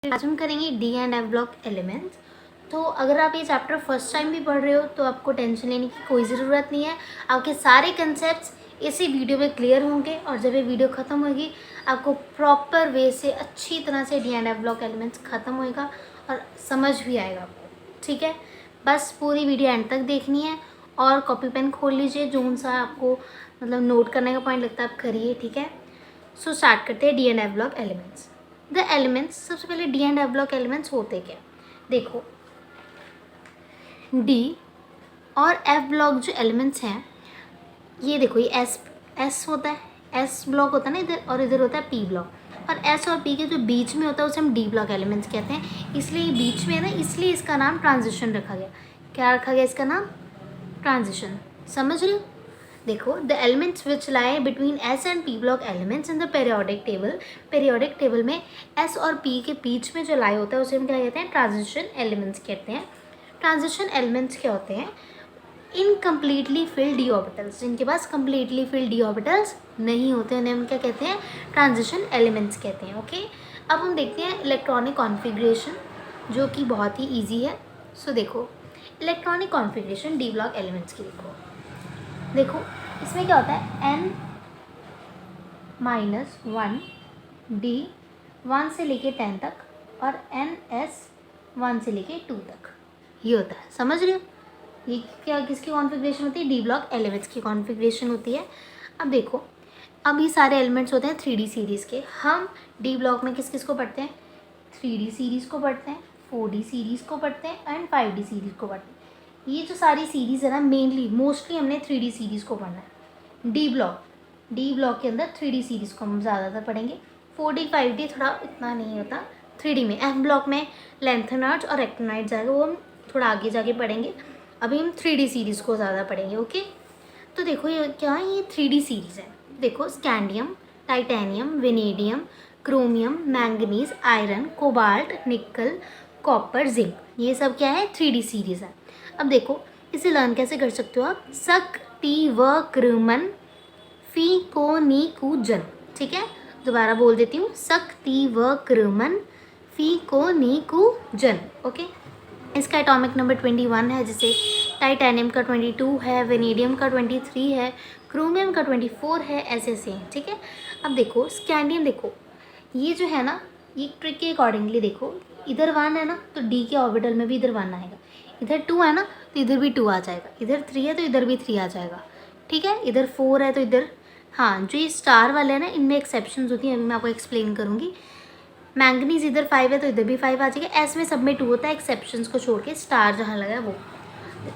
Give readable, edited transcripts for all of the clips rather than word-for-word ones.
आज हम करेंगे D and F block elements. तो अगर आप ये चैप्टर फर्स्ट टाइम भी पढ़ रहे हो तो आपको टेंशन लेने की कोई ज़रूरत नहीं है। आपके सारे कंसेप्ट्स इसी वीडियो में क्लियर होंगे और जब ये वीडियो ख़त्म होगी आपको प्रॉपर वे से अच्छी तरह से D and F block elements ख़त्म होएगा और समझ भी आएगा आपको। ठीक है, बस पूरी वीडियो एंड तक देखनी है और कॉपी पेन खोल लीजिए, जो सा आपको मतलब नोट करने का पॉइंट लगता है आप करिए। ठीक है, सो स्टार्ट करते हैं D and F block elements. The elements, सबसे पहले D and F block elements होते क्या, देखो डी और एफ ब्लॉक जो एलिमेंट्स हैं, ये देखो ये एस होता है, एस ब्लॉक होता है ना इधर, और इधर होता है पी ब्लॉक। और एस और पी के जो बीच में होता है उसे हम डी ब्लॉक एलिमेंट्स कहते हैं। इसलिए ये बीच में है ना, इसलिए इसका नाम ट्रांजिशन रखा गया। क्या रखा गया इसका नाम? ट्रांजिशन। समझ रहे हो? देखो, the elements which lie between S and P block elements in the periodic table, periodic table में एस और पी के बीच में जो लाई होता है उसे हम क्या कहते हैं? ट्रांजिशन एलिमेंट्स कहते हैं। ट्रांजिशन एलिमेंट्स क्या होते हैं? इनकम्प्लीटली फिल्ड डी ऑर्बिटल्स, जिनके पास कम्प्लीटली फिल्ड डी ऑर्बिटल्स नहीं होते उन्हें हम क्या कहते हैं? ट्रांजिशन एलिमेंट्स कहते हैं। ओके, अब हम देखते हैं इलेक्ट्रॉनिक कॉन्फ़िगरेशन, जो कि बहुत ही ईजी है। सो देखो, electronic configuration D block elements की देखो इसमें क्या होता है? n-1 डी 1 से लेके 10 तक और ns 1 से लेके 2 तक, ये होता है। समझ रहे हो? ये क्या किसकी कॉन्फ़िगरेशन होती है? डी ब्लॉक एलिमेंट्स की कॉन्फ़िगरेशन होती है। अब देखो, अब ये सारे एलिमेंट्स होते हैं 3D सीरीज़ के। हम डी ब्लॉक में किस किस को पढ़ते हैं? 3D सीरीज़ को पढ़ते हैं, 4D सीरीज़ को पढ़ते हैं एंड 5D सीरीज़ को पढ़ते हैं। ये जो सारी सीरीज़ है ना, मेनली मोस्टली हमने 3D सीरीज़ को पढ़ना है। डी ब्लॉक के अंदर 3D सीरीज़ को हम ज़्यादातर पढ़ेंगे। 4D 5D थोड़ा इतना नहीं होता 3D में। एफ ब्लॉक में लेंथेनॉइड्स और एक्टिनॉइड्स आएगा, वो हम थोड़ा आगे जाके पढ़ेंगे। अभी हम 3D सीरीज़ को ज़्यादा पढ़ेंगे। ओके, तो देखो ये क्या है? ये 3D सीरीज़ है। देखो, scandium, titanium, vanadium, chromium, manganese, iron, cobalt, निकल, कॉपर, जिंक, ये सब क्या है? 3D सीरीज़ है। अब देखो, इसे लर्न कैसे कर सकते हो आप? सक टी व कृमन फी को नी कू जन। ठीक है, दोबारा बोल देती हूँ, सक टी व कृमन फी को नी कू जन। ओके, इसका एटॉमिक नंबर 21 है, जैसे टाइटेनियम का 22 है, वेनेडियम का 23 है, क्रोमियम का 24 है, ऐसे ऐसे। ठीक है, अब देखो स्कैंडियम, देखो ये जो है ना, ये ट्रिक के अकॉर्डिंगली देखो, इधर 1 है ना तो डी के ऑर्बिटल में भी इधर 1 आएगा, इधर 2 है ना तो इधर भी 2 आ जाएगा, इधर 3 है तो इधर भी 3 आ जाएगा। ठीक है, इधर 4 है तो इधर, हाँ जो ये स्टार वाले हैं ना, इनमें एक्सेप्शंस होती हैं, अभी मैं आपको एक्सप्लेन करूँगी। मैंगनीज इधर 5 है तो इधर भी 5 आ जाएगा। एस में सब में 2 होता है एक्सेप्शंस को छोड़ के, स्टार जहाँ लगा है वो।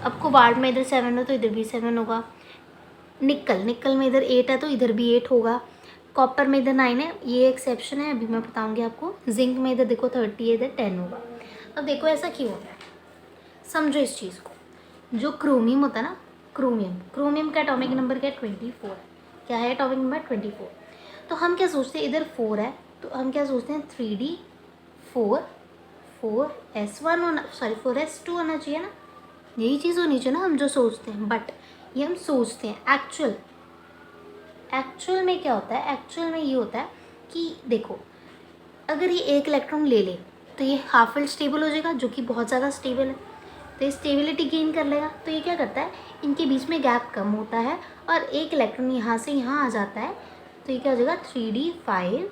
अब कोबाल्ट में इधर 7 है तो इधर भी 7 होगा। निकल में इधर 8 है तो इधर भी 8 होगा। कॉपर में इधर 9 है, ये एक्सेप्शन है, अभी मैं बताऊँगी आपको। जिंक में इधर देखो 30 है, इधर 10 होगा। अब देखो ऐसा क्यों होता है, समझो इस चीज़ को। जो क्रोमियम होता है ना, क्रोमियम का एटॉमिक नंबर क्या है? 24 है। क्या है एटॉमिक नंबर? 24। तो हम क्या सोचते हैं, इधर 4 है तो हम क्या सोचते हैं? 3D 4S1 होना, सॉरी 4S2 होना चाहिए ना, यही चीज़ होनी चाहिए ना हम जो सोचते हैं। बट ये हम सोचते हैं, एक्चुअल में क्या होता है? एक्चुअल में ये होता है कि देखो, अगर ये एक इलेक्ट्रॉन ले ले तो ये हाफ फिल्ड स्टेबल हो जाएगा, जो कि बहुत ज़्यादा स्टेबल है, तो ये स्टेबिलिटी गेन कर लेगा। तो ये क्या करता है? इनके बीच में गैप कम होता है और एक इलेक्ट्रॉन यहाँ से यहाँ आ जाता है, तो ये क्या हो जाएगा? 3D 5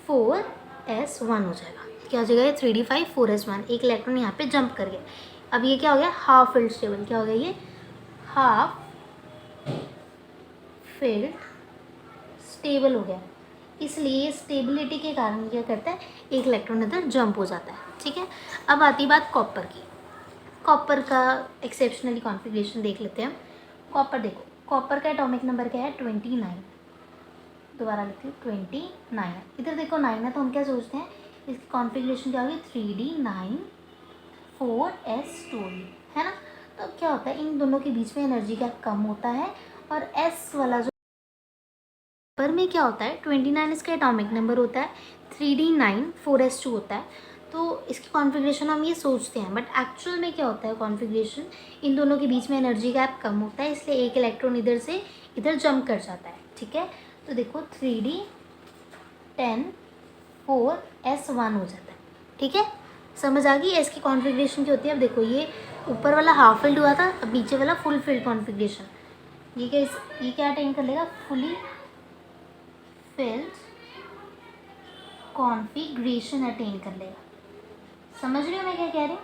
4S1 हो जाएगा। क्या हो जाएगा? ये 3D 5 4S1, एक इलेक्ट्रॉन यहाँ पे जंप कर गया। अब ये क्या हो गया? Half filled stable. क्या हो गया? ये हाफ फिल्ड स्टेबल हो गया। इसलिए स्टेबिलिटी के कारण क्या करता है? एक इलेक्ट्रॉन इधर जंप हो जाता है। ठीक है, अब आती बात कॉपर की। कॉपर का एक्सेप्शनली कॉन्फ़िगरेशन देख लेते हैं। कॉपर देखो, कॉपर का एटॉमिक नंबर क्या है? 29। दोबारा लिखती हूँ, 29। इधर देखो 9 है तो हम क्या सोचते हैं? इसकी कॉन्फ़िगरेशन क्या होगी? 3D 9 4S2 है ना। तो क्या होता है? इन दोनों के बीच में एनर्जी गैप कम होता है और एस वाला जो पर में क्या होता है? 29 इसका एटॉमिक नंबर होता है, 3D 9 4S2 होता है। तो इसकी कॉन्फ़िगरेशन हम ये सोचते हैं, बट एक्चुअल में क्या होता है? कॉन्फ़िगरेशन, इन दोनों के बीच में एनर्जी गैप कम होता है, इसलिए एक इलेक्ट्रॉन इधर से इधर जंप कर जाता है। ठीक है, तो देखो 3D 10 4S1 हो जाता है। ठीक है, समझ आ गई। इसकी कॉन्फ़िगरेशन क्या होती है? अब देखो, ये ऊपर वाला हाफ फिल्ड हुआ था, अब नीचे वाला फुल फिल्ड कॉन्फ़िगरेशन। ये क्या अटेन कर लेगा? फुली फिल्ड कॉन्फ़िगरेशन अटेन कर लेगा। समझ रहे हो मैं क्या कह रही हूँ?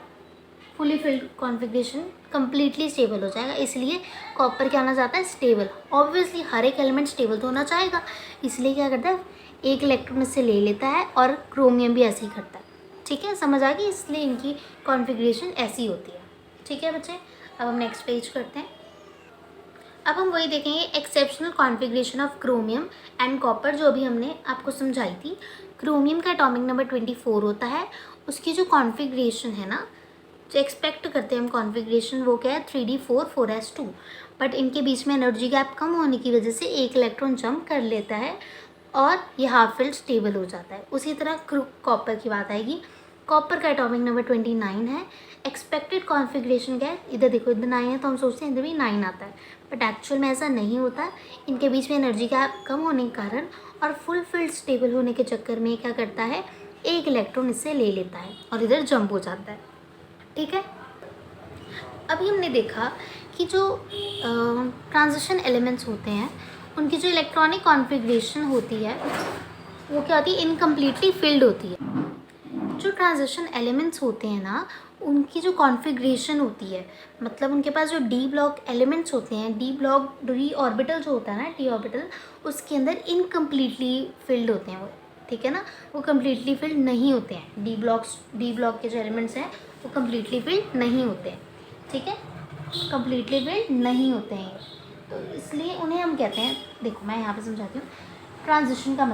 Fully filled configuration completely stable हो जाएगा, इसलिए कॉपर क्या होना चाहता है? स्टेबल। ऑब्वियसली हर एक एलिमेंट स्टेबल तो होना चाहेगा, इसलिए क्या करता है? एक इलेक्ट्रॉन इससे ले लेता है, और क्रोमियम भी ऐसे ही करता है। ठीक है, समझ आ गई? इसलिए इनकी कॉन्फ़िगरेशन ऐसी होती है। ठीक है बच्चे, अब हम नेक्स्ट पेज करते हैं। अब हम वही देखेंगे, exceptional configuration of chromium and copper, जो अभी हमने आपको समझाई थी। क्रोमियम का एटॉमिक नंबर 24 होता है, उसकी जो कॉन्फ़िगरेशन है ना, जो एक्सपेक्ट करते हैं हम कॉन्फ़िगरेशन, वो क्या है? 3d4 4s2। बट इनके बीच में एनर्जी गैप कम होने की वजह से एक इलेक्ट्रॉन जंप कर लेता है और ये हाफ फिल्ड स्टेबल हो जाता है। उसी तरह कॉपर की बात आएगी। कॉपर का एटॉमिक नंबर 29 है। एक्सपेक्टेड कॉन्फ़िगरेशन क्या है? इधर देखो, इधर 9 है तो हम सोचते हैं इधर भी 9 आता है, बट एक्चुअल में ऐसा नहीं होता। इनके बीच में एनर्जी गैप कम होने के कारण और फुल फिल्ड स्टेबल होने के चक्कर में क्या करता है? एक इलेक्ट्रॉन इससे ले लेता है और इधर जंप हो जाता है। ठीक है, अभी हमने देखा कि जो ट्रांजिशन एलिमेंट्स होते हैं, उनकी जो इलेक्ट्रॉनिक कॉन्फ़िगरेशन होती है वो क्या होती है? इनकम्प्लीटली फिल्ड होती है। जो ट्रांजिशन एलिमेंट्स होते हैं ना, उनकी जो कॉन्फ़िगरेशन होती है, मतलब उनके पास जो डी ब्लॉक एलिमेंट्स होते हैं, डी ऑर्बिटल जो होता है ना, डी ऑर्बिटल, उसके अंदर इनकम्प्लीटली फिल्ड होते हैं वो। ठीक है ना, वो कम्प्लीटली फिल्ड नहीं होते हैं। डी ब्लॉक के जो एलिमेंट्स हैं वो कम्प्लीटली फिल्ड नहीं होते हैं। ठीक है, कम्प्लीटली फिल्ड नहीं होते हैं ये, तो इसलिए उन्हें हम कहते हैं, देखो मैं यहाँ पे समझाती हूँ। ट्रांजिशन का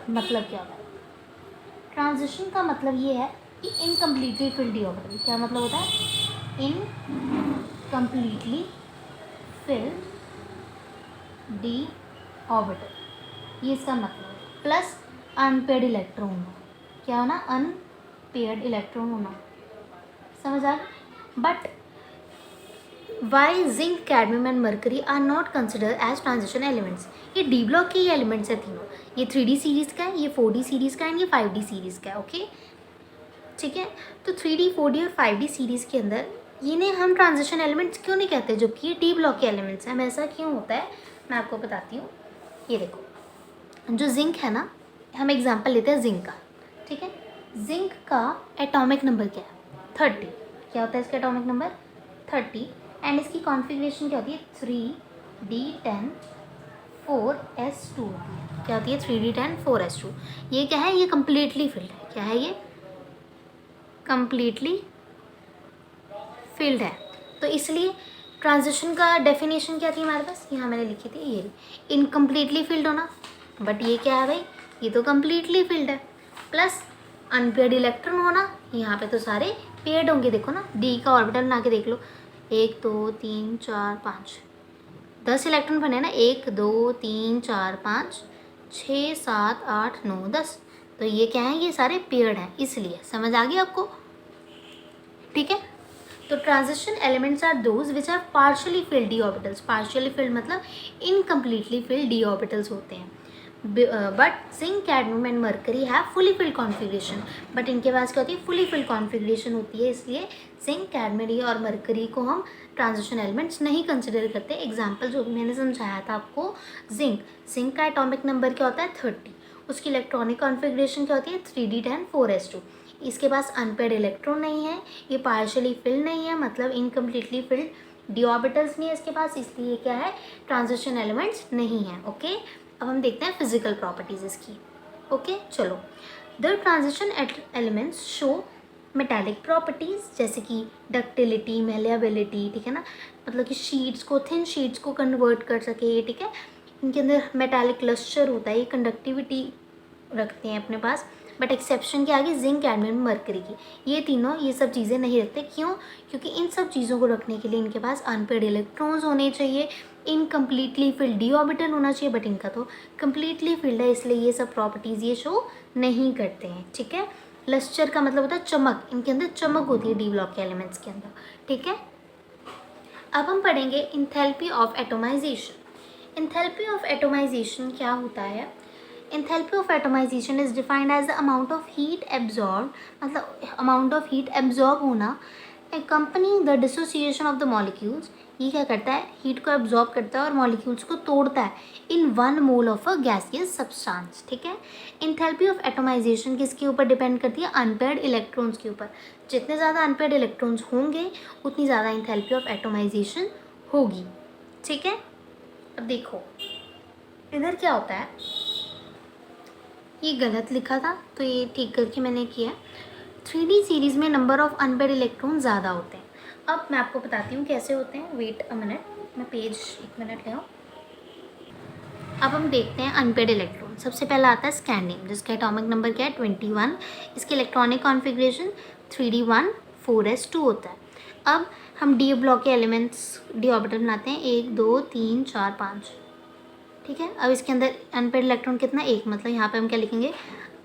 मतलब क्या होता है? ट्रांजिशन का मतलब ये है कि इनकम्प्लीटली फिल्ड डी ऑर्बिटल। क्या मतलब होता है? इनकम्प्लीटली फिल्ड डी ऑर्बिटल, ये इसका मतलब है। प्लस अनपेयर्ड इलेक्ट्रॉन होना। क्या होना? अनपेयर्ड इलेक्ट्रॉन होना। समझ आ? But why zinc, cadmium and mercury are not consider as transition elements? ये डी ब्लॉक के ही एलिमेंट्स है तीनों। ये 3D सीरीज़ का है, ये 4D सीरीज़ का है, ये 5D सीरीज़ का है। ओके, ठीक है, तो 3D 4D और 5D सीरीज़ के अंदर इन्हें हम ट्रांजिशन एलिमेंट्स क्यों नहीं कहते, जबकि ये डी ब्लॉक के एलिमेंट्स हैं? ऐसा क्यों होता है, मैं आपको बताती हूँ। ये देखो, जो जिंक है ना, हम एग्जांपल लेते हैं जिंक का। ठीक है, जिंक का एटॉमिक नंबर क्या है? 30। क्या होता है इसका एटॉमिक नंबर? 30। एंड इसकी कॉन्फ़िगरेशन क्या होती है? 3d10 4s2 होती है। क्या होती है? 3d10 4s2। ये क्या है? ये कम्प्लीटली फिल्ड है। क्या है ये? कम्प्लीटली फिल्ड है। तो इसलिए ट्रांजिशन का डेफिनेशन क्या थी हमारे पास? यहाँ मैंने लिखी थी, ये इनकम्प्लीटली फिल्ड होना। बट ये क्या है भाई? ये तो कम्प्लीटली फिल्ड है। प्लस अनपेयर्ड इलेक्ट्रॉन होना। यहाँ पे तो सारे पेयर्ड होंगे। देखो ना, डी का ऑर्बिटल बना के देख लो, 1 2 3 4 5, 10 इलेक्ट्रॉन बने ना, 1 2 3 4 5 6 7 8 9 10। तो ये क्या है? ये सारे पेयर्ड हैं, इसलिए। समझ आ गई आपको? ठीक है, तो transition elements are those which are partially filled d orbitals. Partially filled मतलब इनकम्प्लीटली फिल्ड डी ऑर्बिटल्स होते हैं। But zinc, cadmium and mercury have fully filled configuration. But इनके पास क्या होती है? फुली फिल्ड कॉन्फ़िगरेशन होती है, इसलिए जिंक, कैडमियम और मरकरी को हम ट्रांजिशन एलिमेंट्स नहीं कंसिडर करते। एग्जाम्पल जो मैंने समझाया था आपको, जिंक का एटॉमिक नंबर क्या होता है? 30। उसकी इलेक्ट्रॉनिक कॉन्फ़िगरेशन क्या होती है? 3d10 4s2। इसके पास अनपेयर्ड इलेक्ट्रॉन नहीं है, ये पार्शियली फिल्ड नहीं है, मतलब इनकम्प्लीटली फिल्ड डी ऑर्बिटल्स नहीं है इसके पास, इसलिए क्या है? ट्रांजिशन एलिमेंट्स नहीं है। ओके, अब हम देखते हैं फिजिकल प्रॉपर्टीज इसकी। ओके, चलो। The transition elements show metallic properties, जैसे कि डक्टिलिटी, मेलेबिलिटी। ठीक है ना, मतलब कि शीट्स को, थिन शीट्स को कन्वर्ट कर सके ये। ठीक है, इनके अंदर मेटालिक लस्टर होता है, ये कंडक्टिविटी रखते हैं अपने पास। बट एक्सेप्शन के आगे जिंक, कैडमियम, मरकरी की, ये तीनों ये सब चीज़ें नहीं रखते। क्यों? क्योंकि इन सब चीज़ों को रखने के लिए इनके पास अनपेयर्ड इलेक्ट्रॉन्स होने चाहिए, इनकम्प्लीटली फिल्ड डी ऑर्बिटल होना चाहिए। बट इनका तो कम्प्लीटली फिल्ड है, इसलिए ये सब प्रॉपर्टीज़ ये शो नहीं करते हैं। ठीक है, लस्टर का मतलब होता है चमक, इनके अंदर चमक होती है डी ब्लॉक के एलिमेंट्स के अंदर। ठीक है, अब हम पढ़ेंगे enthalpy of atomization. Enthalpy of atomization क्या होता है? Enthalpy of atomization is defined as the amount of heat absorb, मतलब अमाउंट ऑफ हीट एब्जॉर्ब होना accompanying the dissociation of the molecules. ये क्या करता है, हीट को एब्जॉर्ब करता है और मॉलिक्यूल्स को तोड़ता है इन 1 mole of a gaseous substance. ठीक है, एंथैल्पी ऑफ एटमाइजेशन किसके ऊपर डिपेंड करती है, अनपेयर्ड इलेक्ट्रॉन्स के ऊपर। जितने ज़्यादा अनपेयर्ड इलेक्ट्रॉन्स होंगे उतनी ज़्यादा एंथैल्पी ऑफ एटमाइजेशन होगी। ठीक है, अब देखो इधर क्या होता है, ये गलत लिखा था तो ये ठीक करके मैंने किया। 3D सीरीज़ में नंबर ऑफ अनपेयर्ड इलेक्ट्रॉन ज़्यादा होते हैं। अब मैं आपको बताती हूँ कैसे होते हैं। वेट अ मिनट, मैं पेज 1 मिनट ले आऊँ। अब हम देखते हैं अनपेयर्ड इलेक्ट्रॉन। सबसे पहला आता है स्कैंडियम, जिसका एटॉमिक नंबर क्या है 21। इसकी इलेक्ट्रॉनिक कॉन्फ़िगरेशन 3d1 4s2 होता है। अब हम डी ब्लॉक के एलिमेंट्स डी ऑर्बिटल बनाते हैं, 1 2 3 4 5। ठीक है, अब इसके अंदर अनपेयर्ड इलेक्ट्रॉन कितना, 1, मतलब यहाँ पे हम क्या लिखेंगे,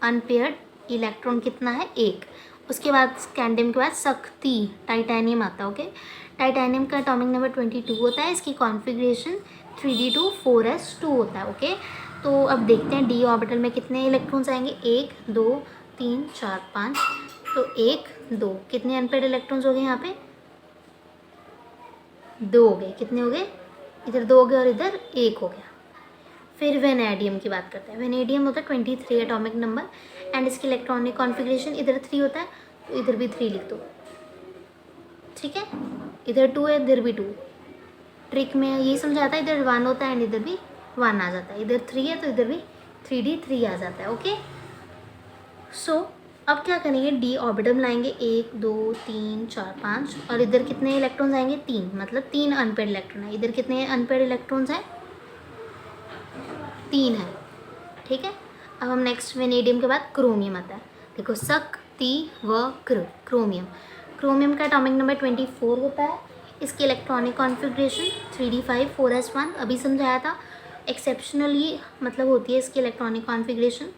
अनपेयर्ड इलेक्ट्रॉन कितना है, 1। उसके बाद स्कैंडियम के बाद शक्ति टाइटेनियम आता है। ओके, टाइटेनियम का एटॉमिक नंबर 22 होता है। इसकी कॉन्फ़िगरेशन 3d2 4s2 होता है। ओके, तो अब देखते हैं डी ऑर्बिटल में कितने इलेक्ट्रॉन्स आएंगे, 1 2 3 4 5। तो 1 2 कितने अनपेयर्ड इलेक्ट्रॉन्स हो गए, यहाँ पे 2 हो गए। कितने हो गए, इधर 2 हो गए और इधर 1 हो गया। फिर वेनेडियम की बात करते हैं। वेनेडियम होता है 23 एटॉमिक नंबर एंड इसकी इलेक्ट्रॉनिक कॉन्फ़िगरेशन इधर 3 होता है, तो इधर भी 3 लिख दो। ठीक है, इधर 2 है, इधर भी 2। ट्रिक में यही समझाता है, इधर 1 होता है एंड इधर भी 1 आ जाता है। इधर 3 है तो इधर भी 3d3 आ जाता है। ओके, सो अब क्या करेंगे, डी ऑर्बिटल बनाएंगे, 1 2 3 4 5 और इधर कितने इलेक्ट्रॉन्स आएंगे, 3, मतलब 3 अनपेयर्ड इलेक्ट्रॉन है। इधर कितने अनपेयर्ड इलेक्ट्रॉन्स हैं, 3 है। ठीक है, अब हम नेक्स्ट वेनेडियम के बाद क्रोमियम आता है। देखो शक्ति व क्रोमियम। क्रोमियम का एटॉमिक नंबर 24 होता है। इसकी इलेक्ट्रॉनिक कॉन्फ़िगरेशन 3d5 4s1 अभी समझाया था। एक्सेप्शनली मतलब होती है इसकी इलेक्ट्रॉनिक कॉन्फ़िगरेशन।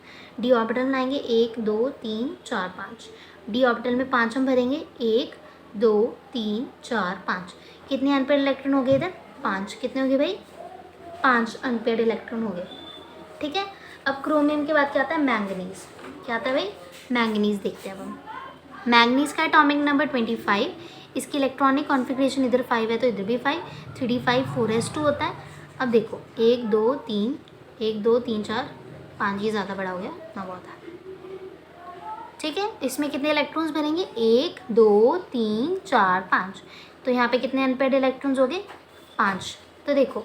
डी ऑर्बिटल बनाएंगे, 1 2 3 4 5। डी ऑर्बिटल में 5 हम भरेंगे, 1 2 3 4 5। कितने अनपेयर्ड इलेक्ट्रॉन हो गए इधर, 5। कितने हो गए भाई, 5 अनपेयर्ड इलेक्ट्रॉन हो गए। ठीक है, अब क्रोमियम के बाद क्या आता है, मैंगनीज। क्या आता है भाई, मैंगनीज। देखते हैं अब हम। मैंगनीज का एटॉमिक नंबर 25। इसकी इलेक्ट्रॉनिक कॉन्फ़िगरेशन इधर 5 है तो इधर भी 5, 3d5 4s2 होता है। अब देखो 1 2 3 1 2 3 4 5, ये ज़्यादा बड़ा हो गया, इतना बहुत है। ठीक है, इसमें कितने इलेक्ट्रॉन्स भरेंगे, 1 2 3 4 5। तो यहाँ पे कितने अनपेयर्ड इलेक्ट्रॉन्स हो गए, 5। तो देखो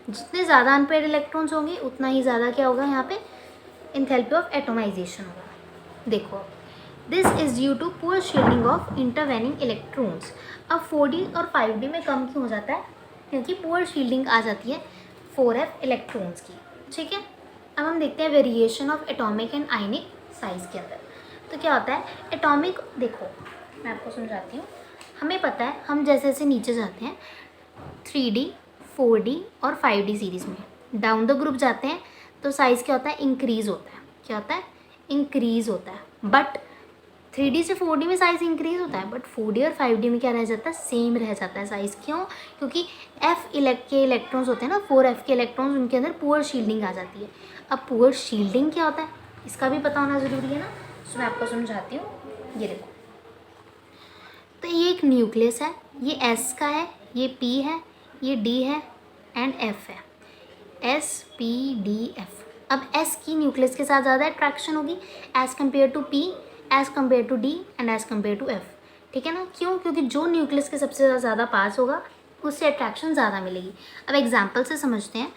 जितने ज़्यादा अनपेयर्ड इलेक्ट्रॉन्स होंगे उतना ही ज़्यादा क्या होगा, यहाँ पे एंथैल्पी ऑफ एटमाइजेशन होगा। देखो this is due to poor shielding of intervening electrons. अब 4d और 5d में कम क्यों हो जाता है, क्योंकि पुअर शील्डिंग आ जाती है 4f इलेक्ट्रॉन्स की। ठीक है, अब हम देखते हैं variation of atomic and ionic size के अंदर। तो क्या होता है एटॉमिक, देखो मैं आपको समझाती हूँ। हमें पता है हम जैसे जैसे नीचे जाते हैं 3d 4d और 5d सीरीज़ में, डाउन द ग्रुप जाते हैं तो साइज़ क्या होता है, इंक्रीज़ होता है। क्या होता है, इंक्रीज़ होता है। बट 3d से 4d में साइज़ इंक्रीज़ होता है, बट 4d और 5d में क्या रह जाता है, सेम रह जाता है साइज़। क्यों, क्योंकि f के इलेक्ट्रॉन्स होते हैं ना, 4f के इलेक्ट्रॉन्स, उनके अंदर पुअर शील्डिंग आ जाती है। अब पुअर शील्डिंग क्या होता है, इसका भी पता होना ज़रूरी है ना, तो मैं आपको समझाती हूँ। ये देखो, तो ये एक न्यूक्लियस है, ये s का है, ये p है, ये d है एंड f है, s p d f। अब s की न्यूक्लियस के साथ ज़्यादा अट्रैक्शन होगी as compare to p, as compare to d and as compare to f। ठीक है ना, क्यों, क्योंकि जो न्यूक्लियस के सबसे ज़्यादा पास होगा उससे अट्रैक्शन ज़्यादा मिलेगी। अब एग्जाम्पल से समझते हैं।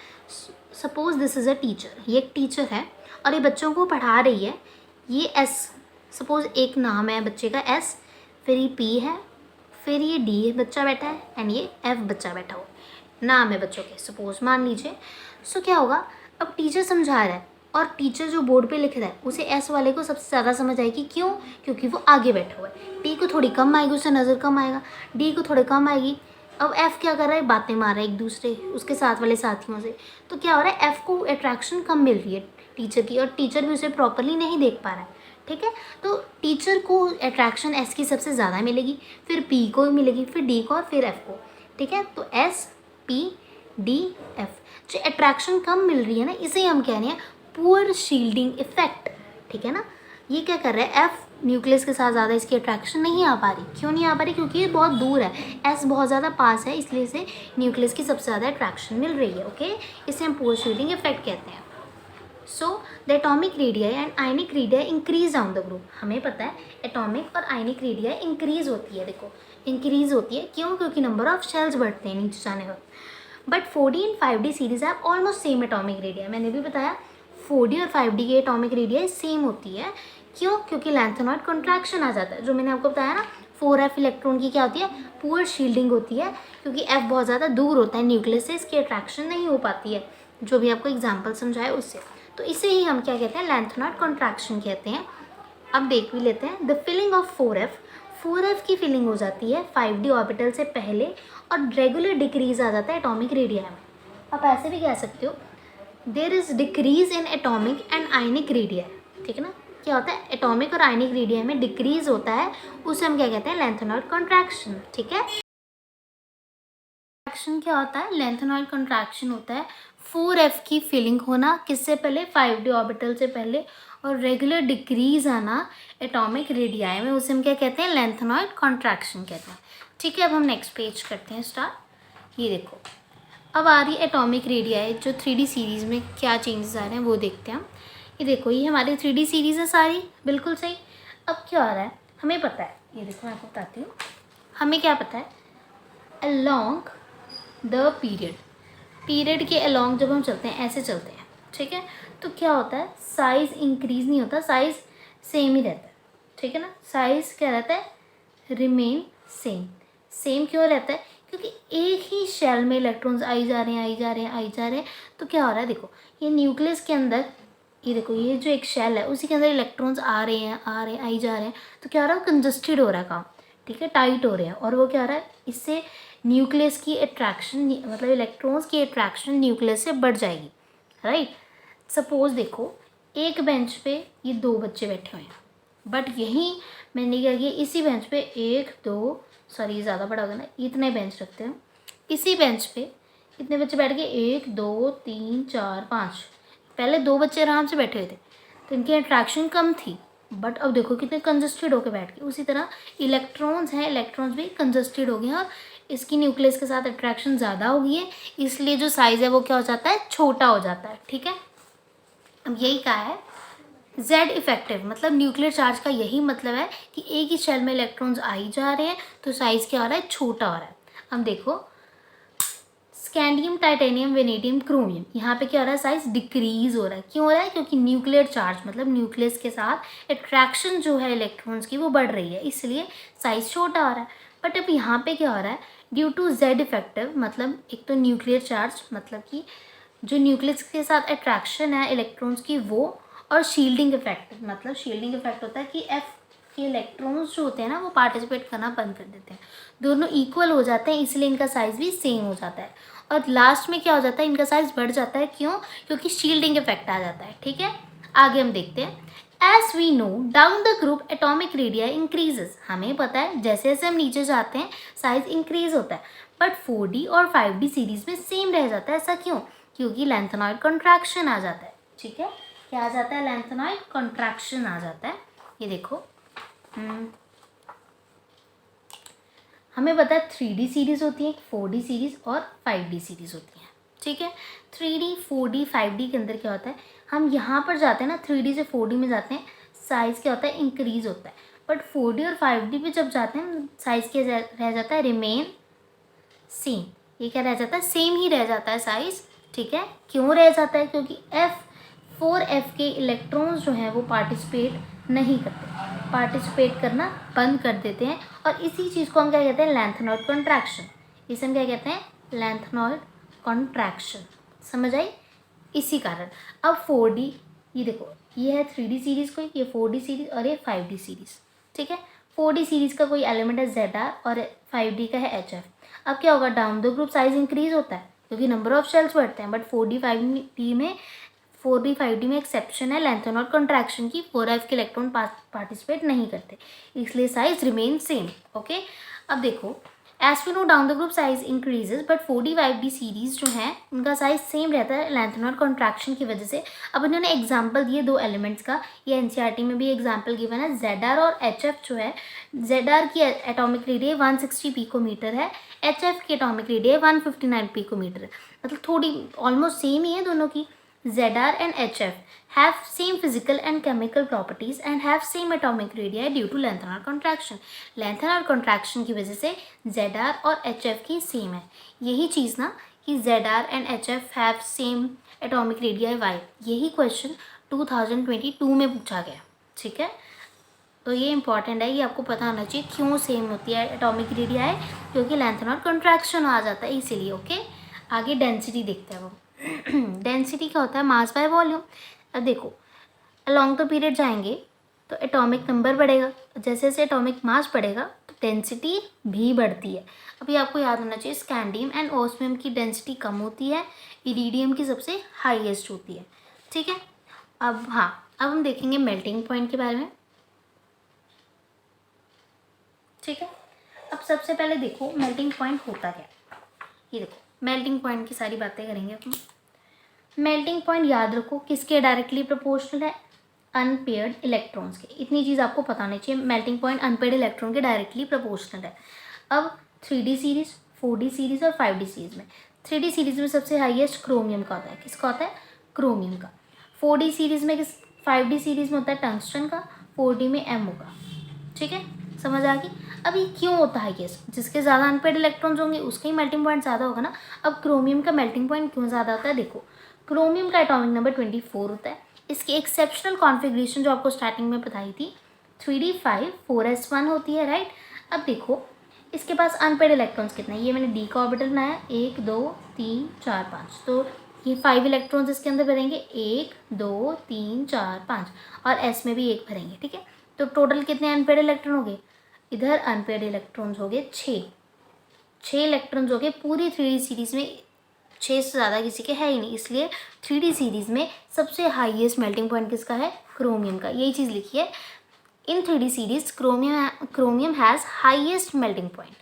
Suppose this is a teacher, ये एक टीचर है और ये बच्चों को पढ़ा रही है। ये s, सपोज़ एक नाम है बच्चे का s, फिर ये p है, फिर ये d बच्चा बैठा है एंड ये f बच्चा बैठा हो, नाम है बच्चों के, सपोज़ मान लीजिए। सो क्या होगा, अब टीचर समझा रहा है और टीचर जो बोर्ड पे लिख रहा है उसे एस वाले को सबसे ज़्यादा समझ आएगी। क्यों, क्योंकि वो आगे बैठा हुआ है। टी को थोड़ी कम आएगी, उससे नज़र कम आएगा। डी को थोड़ी कम आएगी। अब एफ़ क्या कर रहा है, बातें मार रहा है एक दूसरे उसके साथ वाले साथियों से। तो क्या हो रहा है, एफ़ को अट्रैक्शन कम मिल रही है टीचर की, और टीचर भी उसे प्रॉपरली नहीं देख पा रहा है। ठीक है, तो टीचर को अट्रैक्शन एस की सबसे ज़्यादा मिलेगी, फिर पी को मिलेगी, फिर डी को और फिर एफ़ को। ठीक है, तो एस पी डी एफ, जो अट्रैक्शन कम मिल रही है ना, इसे हम कह रहे हैं पुअर शील्डिंग इफेक्ट, ठीक है ना। ये क्या कर रहा है, एफ न्यूक्लियस के साथ ज़्यादा इसकी अट्रैक्शन नहीं आ पा रही। क्यों नहीं आ पा रही, क्योंकि ये बहुत दूर है, एस बहुत ज़्यादा पास है, इसलिए इसे न्यूक्लियस की सबसे ज़्यादा अट्रैक्शन मिल रही है। ओके, इसे हम पुअर शील्डिंग इफेक्ट कहते हैं। So the atomic radii and ionic radii increase down the group. हमें पता है एटॉमिक और आयनिक रेडियाई इंक्रीज होती है, देखो इंक्रीज होती है, क्यों, क्योंकि नंबर ऑफ शेल्स बढ़ते हैं नीचे जाने पर। But 4D and 5D series have almost same atomic radii. मैंने भी बताया 4D और 5D की एटॉमिक रेडियाई सेम होती है, क्यों, क्योंकि लैंथेनॉइड कॉन्ट्रैक्शन आ जाता है, जो मैंने आपको बताया ना। 4f इलेक्ट्रॉन की क्या होती है, पुअर शील्डिंग होती है, क्योंकि f बहुत ज़्यादा दूर होता है न्यूक्लियस से, इसकी अट्रैक्शन नहीं हो पाती है, जो भी आपको एग्जाम्पल समझाए उससे। तो इसे ही हम क्या कहते हैं, लैंथेनॉइड कॉन्ट्रैक्शन कहते हैं। अब देख भी लेते हैं, द फिलिंग ऑफ 4f की फिलिंग हो जाती है 5D ऑर्बिटल से पहले, और रेगुलर डिक्रीज आ जाता है एटॉमिक रेडियाई में। आप ऐसे भी कह सकते हो, there is decrease in atomic and ionic radii, ठीक है ना। क्या होता है, एटॉमिक और आयनिक रेडियाई में डिक्रीज होता है, उसे हम क्या कहते हैं, लैंथेनॉइड कॉन्ट्रैक्शन, ठीक है। कॉन्ट्रैक्शन क्या होता है, लैंथेनॉइड कॉन्ट्रैक्शन होता है 4f की फिलिंग होना किससे पहले, 5D ऑर्बिटल से पहले, और रेगुलर डिक्रीज आना एटॉमिक रेडियाई में, उसे हम क्या कहते हैं, लैंथेनॉइड कॉन्ट्रैक्शन कहते हैं। ठीक है, अब हम नेक्स्ट पेज करते हैं स्टार्ट। ये देखो, अब आ रही एटॉमिक रेडियाई, जो 3D सीरीज़ में क्या चेंजेस आ रहे हैं वो देखते हैं हम। ये देखो, ये हमारी 3D सीरीज़ है सारी, बिल्कुल सही। अब क्या आ रहा है, हमें पता है, ये देखो मैं आपको बताती हूँ, हमें क्या पता है, अलोंग द पीरियड के अलोंग जब हम चलते हैं, ऐसे चलते हैं, ठीक है, तो क्या होता है, साइज़ इंक्रीज नहीं होता, साइज़ सेम ही रहता है, ठीक है ना। साइज़ क्या रहता है, रिमेन सेम। सेम क्यों रहता है, क्योंकि एक ही शेल में इलेक्ट्रॉन्स आई जा रहे हैं, आई जा रहे हैं, आई जा रहे हैं। तो क्या हो रहा है, देखो ये न्यूक्लियस के अंदर, ये देखो ये जो एक शेल है उसी के अंदर इलेक्ट्रॉन्स आ रहे हैं, आ रहे हैं, आई जा रहे हैं। तो क्या हो रहा है, कंजस्टेड हो रहा है काम, ठीक है, टाइट हो रहे हैं, और वो क्या हो रहा है, इससे न्यूक्लियस की अट्रैक्शन, मतलब इलेक्ट्रॉन्स की अट्रैक्शन न्यूक्लियस से बढ़ जाएगी, राइट। सपोज देखो, एक बेंच पे ये 2 बच्चे बैठे हुए हैं, बट यहीं मैंने क्या किया, इसी बेंच पे 1 2, सॉरी ये ज़्यादा बड़ा होगा ना, इतने बेंच रखते हैं, इसी बेंच पे इतने बच्चे बैठ गए, 1 2 3 4 5। पहले 2 बच्चे आराम से बैठे हुए थे, तो इनकी अट्रैक्शन कम थी, बट अब देखो कितने कंजस्टेड होकर बैठ गए। उसी तरह इलेक्ट्रॉन्स हैं, इलेक्ट्रॉन्स भी कंजस्टेड हो गए हैं, और इसकी न्यूक्लियस के साथ अट्रैक्शन ज़्यादा हो गई है, इसलिए जो साइज़ है वो क्या हो जाता है, छोटा हो जाता है, ठीक है। अब यही कहा है जेड इफेक्टिव, मतलब न्यूक्लियर चार्ज का यही मतलब है कि एक ही शेल में इलेक्ट्रॉन्स आई जा रहे हैं, तो साइज़ क्या हो रहा है, छोटा हो रहा है। अब देखो, स्कैंडियम, टाइटेनियम, वेनेडियम, क्रोमियम, यहाँ पे क्या हो रहा है, साइज डिक्रीज हो रहा है। क्यों हो रहा है, क्योंकि न्यूक्लियर चार्ज मतलब न्यूक्लियस के साथ अट्रैक्शन जो है इलेक्ट्रॉन्स की वो बढ़ रही है, इसलिए साइज छोटा हो रहा है। बट अब यहाँ पे क्या हो रहा है, ड्यू टू जेड इफेक्टिव, मतलब एक तो न्यूक्लियर चार्ज, मतलब कि जो न्यूक्लियस के साथ अट्रैक्शन है इलेक्ट्रॉन्स की वो, और शील्डिंग इफेक्ट, मतलब शील्डिंग इफेक्ट होता है कि एफ के इलेक्ट्रॉन्स जो होते हैं ना वो पार्टिसिपेट करना बंद कर देते हैं, दोनों इक्वल हो जाते हैं, इसलिए इनका साइज़ भी सेम हो जाता है। और लास्ट में क्या हो जाता है, इनका साइज़ बढ़ जाता है, क्यों, क्योंकि शील्डिंग इफेक्ट आ जाता है, ठीक है। आगे हम देखते हैं, as we know down the group atomic radii increases. हमें पता है जैसे जैसे हम नीचे जाते हैं साइज इंक्रीज होता है, बट 4D और 5D सीरीज में सेम रह जाता है। ऐसा क्यों, क्योंकि लैंथेनॉइड कॉन्ट्रैक्शन आ जाता है, ठीक है। क्या आ जाता है, लैंथेनॉइड कॉन्ट्रैक्शन आ जाता है। ये देखो, हमें पता है 3D सीरीज़ होती है, 4D सीरीज़ और 5D सीरीज़ होती है, ठीक है। 3D 4D 5D के अंदर क्या होता है, हम यहाँ पर जाते हैं ना, 3D से 4D में जाते हैं, साइज़ क्या होता है, इंक्रीज़ होता है। बट 4D और 5D पे जब जाते हैं साइज़ क्या रह जाता है, रिमेन सेम। ये क्या रह जाता है, सेम ही रह जाता है साइज़, ठीक है। क्यों रह जाता है, क्योंकि 4f के इलेक्ट्रॉन्स जो हैं वो पार्टिसिपेट नहीं करते, पार्टिसिपेट करना बंद कर देते हैं, और इसी चीज़ को हम क्या कहते हैं, लैंथेनॉइड कॉन्ट्रैक्शन। इसे हम क्या कहते हैं, लैंथेनॉइड कॉन्ट्रैक्शन, समझ आई। इसी कारण अब 4D, ये देखो ये है 3D सीरीज़ कोई, ये 4D सीरीज़ और ये 5D सीरीज़, ठीक है। 4D सीरीज़ का कोई एलिमेंट है ZR और 5D का है HF। अब क्या होगा, down the group size increase होता है क्योंकि नंबर ऑफ शेल्स बढ़ते हैं, बट 4D 5D में एक्सेप्शन है लैंथेनॉइड कॉन्ट्रैक्शन की, 4f के इलेक्ट्रॉन पार्टिसिपेट नहीं करते, इसलिए साइज रिमेन सेम, ओके। अब देखो, as we know down the group size increases, but 4D 5D series जो है उनका साइज सेम रहता है लेंथेनॉइड कॉन्ट्रैक्शन की वजह से। अब इन्होंने एग्जाम्पल दिए दो एलिमेंट्स का, ये एनसीईआरटी में भी एग्जाम्पल गिवन है। ZR और HF जो है, ZR की एटॉमिक रेडियस 160 पिकोमीटर है, HF की एटॉमिक रेडियस 159 पिकोमीटर है, मतलब थोड़ी ऑलमोस्ट सेम ही है दोनों की। ZR and HF have same physical and chemical properties and have same atomic radii due to lengthened contraction. lengthened contraction की वजह से ZR और HF की सेम है। यही चीज़ ना कि ZR and HF have same atomic radii why, यही क्वेश्चन 2022 में पूछा गया। ठीक है, तो ये इंपॉर्टेंट है, ये आपको पता होना चाहिए क्यों सेम होती है एटॉमिक रेडियाई, क्योंकि लेंथेनॉइड कॉन्ट्रैक्शन आ जाता है इसीलिए। ओके, आगे डेंसिटी देखते हैं। वो डेंसिटी क्या होता है? Mass by volume. अब देखो अलॉन्ग द पीरियड जाएंगे तो एटॉमिक नंबर बढ़ेगा, जैसे जैसे एटॉमिक मास बढ़ेगा तो डेंसिटी भी बढ़ती है। अभी आपको याद होना चाहिए स्कैंडियम एंड ऑस्मियम की डेंसिटी कम होती है, इरिडियम की सबसे हाईएस्ट होती है। ठीक है, अब अब हम देखेंगे मेल्टिंग पॉइंट के बारे में। ठीक है, अब सबसे पहले देखो मेल्टिंग पॉइंट होता क्या। ये देखो मेल्टिंग पॉइंट की सारी बातें करेंगे अपन। मेल्टिंग पॉइंट याद रखो किसके डायरेक्टली प्रोपोर्शनल है? अनपेयर्ड इलेक्ट्रॉन्स के। इतनी चीज़ आपको पता होनी चाहिए, मेल्टिंग पॉइंट अनपेयर्ड इलेक्ट्रॉन के डायरेक्टली प्रोपोर्शनल है। अब 3D सीरीज, 4D सीरीज और 5D सीरीज में, 3D सीरीज में सबसे हाईएस्ट क्रोमियम का होता है। किसका होता है? क्रोमियम का। 4D सीरीज में 5D सीरीज में होता है टंगस्टन का, 4D में एमओ का। ठीक है, समझ आ गई। अब ये क्यों होता है? ये जिसके ज़्यादा अनपेयर्ड इलेक्ट्रॉन्स होंगे उसका ही मेल्टिंग पॉइंट ज़्यादा होगा ना। अब क्रोमियम का मेल्टिंग पॉइंट क्यों ज़्यादा होता है? देखो क्रोमियम का एटॉमिक नंबर 24 होता है। इसकी एक्सेप्शनल कॉन्फ़िगरेशन जो आपको स्टार्टिंग में बताई थी 3D5 4s1 होती है, राइट। अब देखो इसके पास अनपेयर्ड इलेक्ट्रॉन्स कितने हैं? ये मैंने डी का ऑर्बिटल बनाया 1 2 3 4 5, तो ये 5 इलेक्ट्रॉन्स इसके अंदर भरेंगे, 1 2 3 4 5, और एस में भी 1 भरेंगे। ठीक है, तो टोटल कितने अनपेयर्ड इलेक्ट्रॉन हो गए? इधर अनपेयर्ड इलेक्ट्रॉन्स हो गए 6 इलेक्ट्रॉन्स हो गए। पूरी 3D सीरीज में 6 से ज़्यादा किसी के है ही नहीं, इसलिए 3D सीरीज में सबसे हाईएस्ट मेल्टिंग पॉइंट किसका है? क्रोमियम का। यही चीज़ लिखी है in 3D series chromium has highest melting point.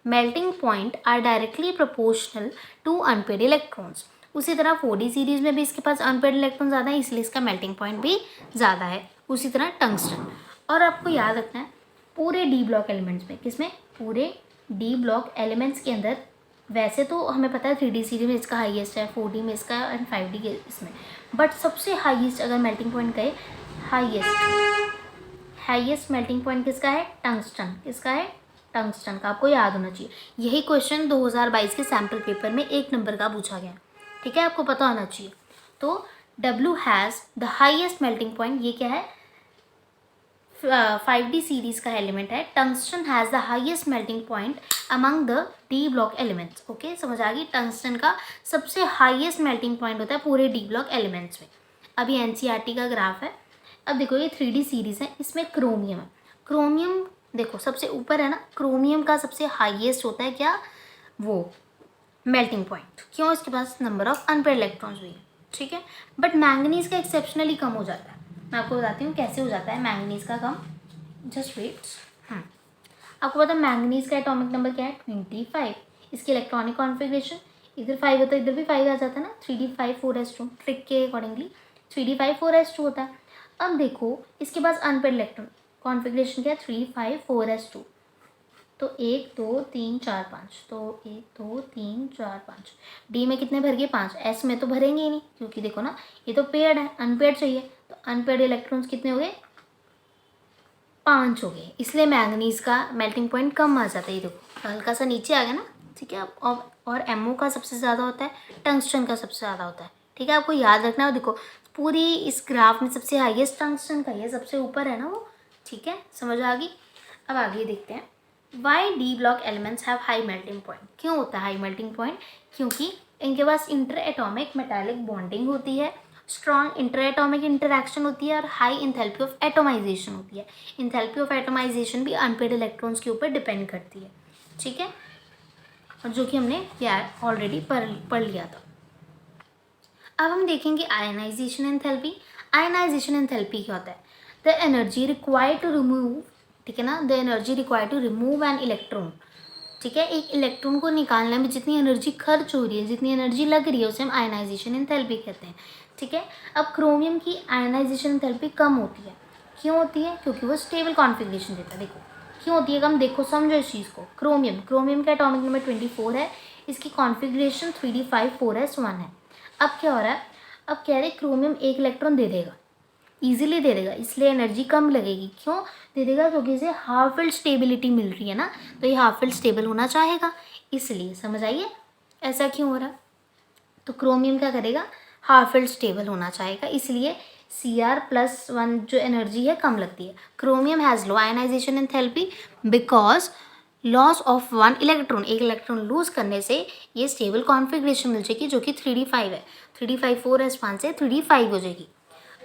Melting point are directly proportional to unpaired electrons. उसी तरह 4D सीरीज में भी इसके पास अनपेयर्ड इलेक्ट्रॉन ज़्यादा है, इसलिए इसका मेल्टिंग पॉइंट भी ज़्यादा है। उसी तरह टंगस्टन। और आपको याद रखना है पूरे डी ब्लॉक एलिमेंट्स में, किसमें? पूरे डी ब्लॉक एलिमेंट्स के अंदर, वैसे तो हमें पता है 3D सीरीज में इसका हाईएस्ट है, 4D में इसका एंड 5D के इसमें, बट सबसे हाईएस्ट अगर मेल्टिंग पॉइंट कहे, हाईएस्ट मेल्टिंग पॉइंट किसका है? टंगस्टन। किसका है? टंगस्टन का। आपको याद होना चाहिए, यही क्वेश्चन 2022 के सैम्पल पेपर में 1 नंबर का पूछा गया। ठीक है, आपको पता होना चाहिए। तो W has the highest melting point, ये क्या है? 5D सीरीज का एलिमेंट है। Tungsten has the highest melting point among the D block elements. Okay, समझ आ गई। टंगस्टन का सबसे हाईएस्ट मेल्टिंग पॉइंट होता है पूरे डी ब्लॉक एलिमेंट्स में। अभी एनसीईआरटी का ग्राफ है। अब देखो ये 3D सीरीज है, इसमें क्रोमियम है। क्रोमियम देखो सबसे ऊपर है ना, क्रोमियम का सबसे हाईएस्ट होता है क्या? वो मेल्टिंग पॉइंट। क्यों? इसके पास नंबर ऑफ अनपेयर्ड इलेक्ट्रॉन्स भी है। ठीक है, बट मैंगनीज का एक्सेप्शनली कम हो जाता है। मैं आपको बताती हूँ कैसे हो जाता है मैंगनीज का कम। Just wait. आपको पता है मैंगनीज का एटॉमिक नंबर क्या है? 25। इसकी इलेक्ट्रॉनिक कॉन्फ़िगरेशन इधर 5 होता है, इधर भी 5 आ जाता है ना, 3D5 4s2 ट्रिक के अकॉर्डिंगली 3D5 4s2 होता है। अब देखो इसके पास अनपेयर्ड इलेक्ट्रॉन कॉन्फ़िगरेशन क्या है? 3 5 4s2, तो 1 2 3 4 5, तो 1 2 3 4 5। डी में कितने भर गए? 5। एस में तो भरेंगे ही नहीं, क्योंकि देखो ना ये तो पेयर्ड है, अनपेयर्ड चाहिए, तो अनपेयर्ड इलेक्ट्रॉन्स कितने हो गए? 5 हो गए, इसलिए मैंगनीज का मेल्टिंग पॉइंट कम आ जाता है। ये देखो हल्का सा नीचे आ गया ना। ठीक है, और एमओ का सबसे ज़्यादा होता है, टंगस्टन का सबसे ज़्यादा होता है। ठीक है, आपको याद रखना है। देखो पूरी इस ग्राफ में सबसे हाईएस्ट टंगस्टन का, ये सबसे ऊपर है ना वो। ठीक है, समझ आ गई। अब आगे देखते हैं why d block elements have high melting point. क्यों होता है हाई मेल्टिंग पॉइंट? क्योंकि इनके पास इंटर एटॉमिक मेटालिक बॉन्डिंग होती है, स्ट्रॉन्ग इंटर एटॉमिक इंटरेक्शन होती है, और हाई इंथैल्पी ऑफ एटोमाइजेशन होती है। इंथैल्पी ऑफ एटोमाइजेशन भी अनपेयर्ड इलेक्ट्रॉन्स के ऊपर डिपेंड करती है। ठीक है, और जो कि हमने ऑलरेडी पढ़ लिया था। अब हम देखेंगे आयनाइजेशन एंथैल्पी। आयनाइजेशन एंथैल्पी क्या होता है? The energy required to remove, ठीक है ना, the energy required to remove an electron ठीक है। एक इलेक्ट्रॉन को निकालने में जितनी एनर्जी खर्च हो रही है, जितनी एनर्जी लग रही है, उसे हम आयनाइजेशन एंथैल्पी कहते हैं। ठीक है। अब क्रोमियम की आयनाइजेशन एंथैल्पी कम होती है। क्यों होती है? क्योंकि वो स्टेबल कॉन्फिगरेशन देता है। देखो क्यों होती है कम, देखो समझो इस चीज़ को। क्रोमियम का एटॉमिक नंबर 24 है, इसकी कॉन्फिगरेशन 3d5 4s1 है। अब क्या हो रहा है, अब कह रहे क्रोमियम एक इलेक्ट्रॉन दे देगा, ईजिली दे देगा, इसलिए एनर्जी कम लगेगी। क्यों दे देगा? क्योंकि इसे हाफ फील्ड स्टेबिलिटी मिल रही है ना, तो ये हाफ फील्ड स्टेबल होना चाहेगा, इसलिए। समझ आइए ऐसा क्यों हो रहा है? तो क्रोमियम क्या करेगा? हाफ फील्ड स्टेबल होना चाहेगा, इसलिए Cr+1 जो एनर्जी है कम लगती है। Chromium has low ionization enthalpy because loss of 1 electron, एक इलेक्ट्रॉन लूज करने से ये स्टेबल कॉन्फिगरेशन मिल जाएगी, जो कि 3d5 है। 3d5 4s1 से 3d5 हो जाएगी।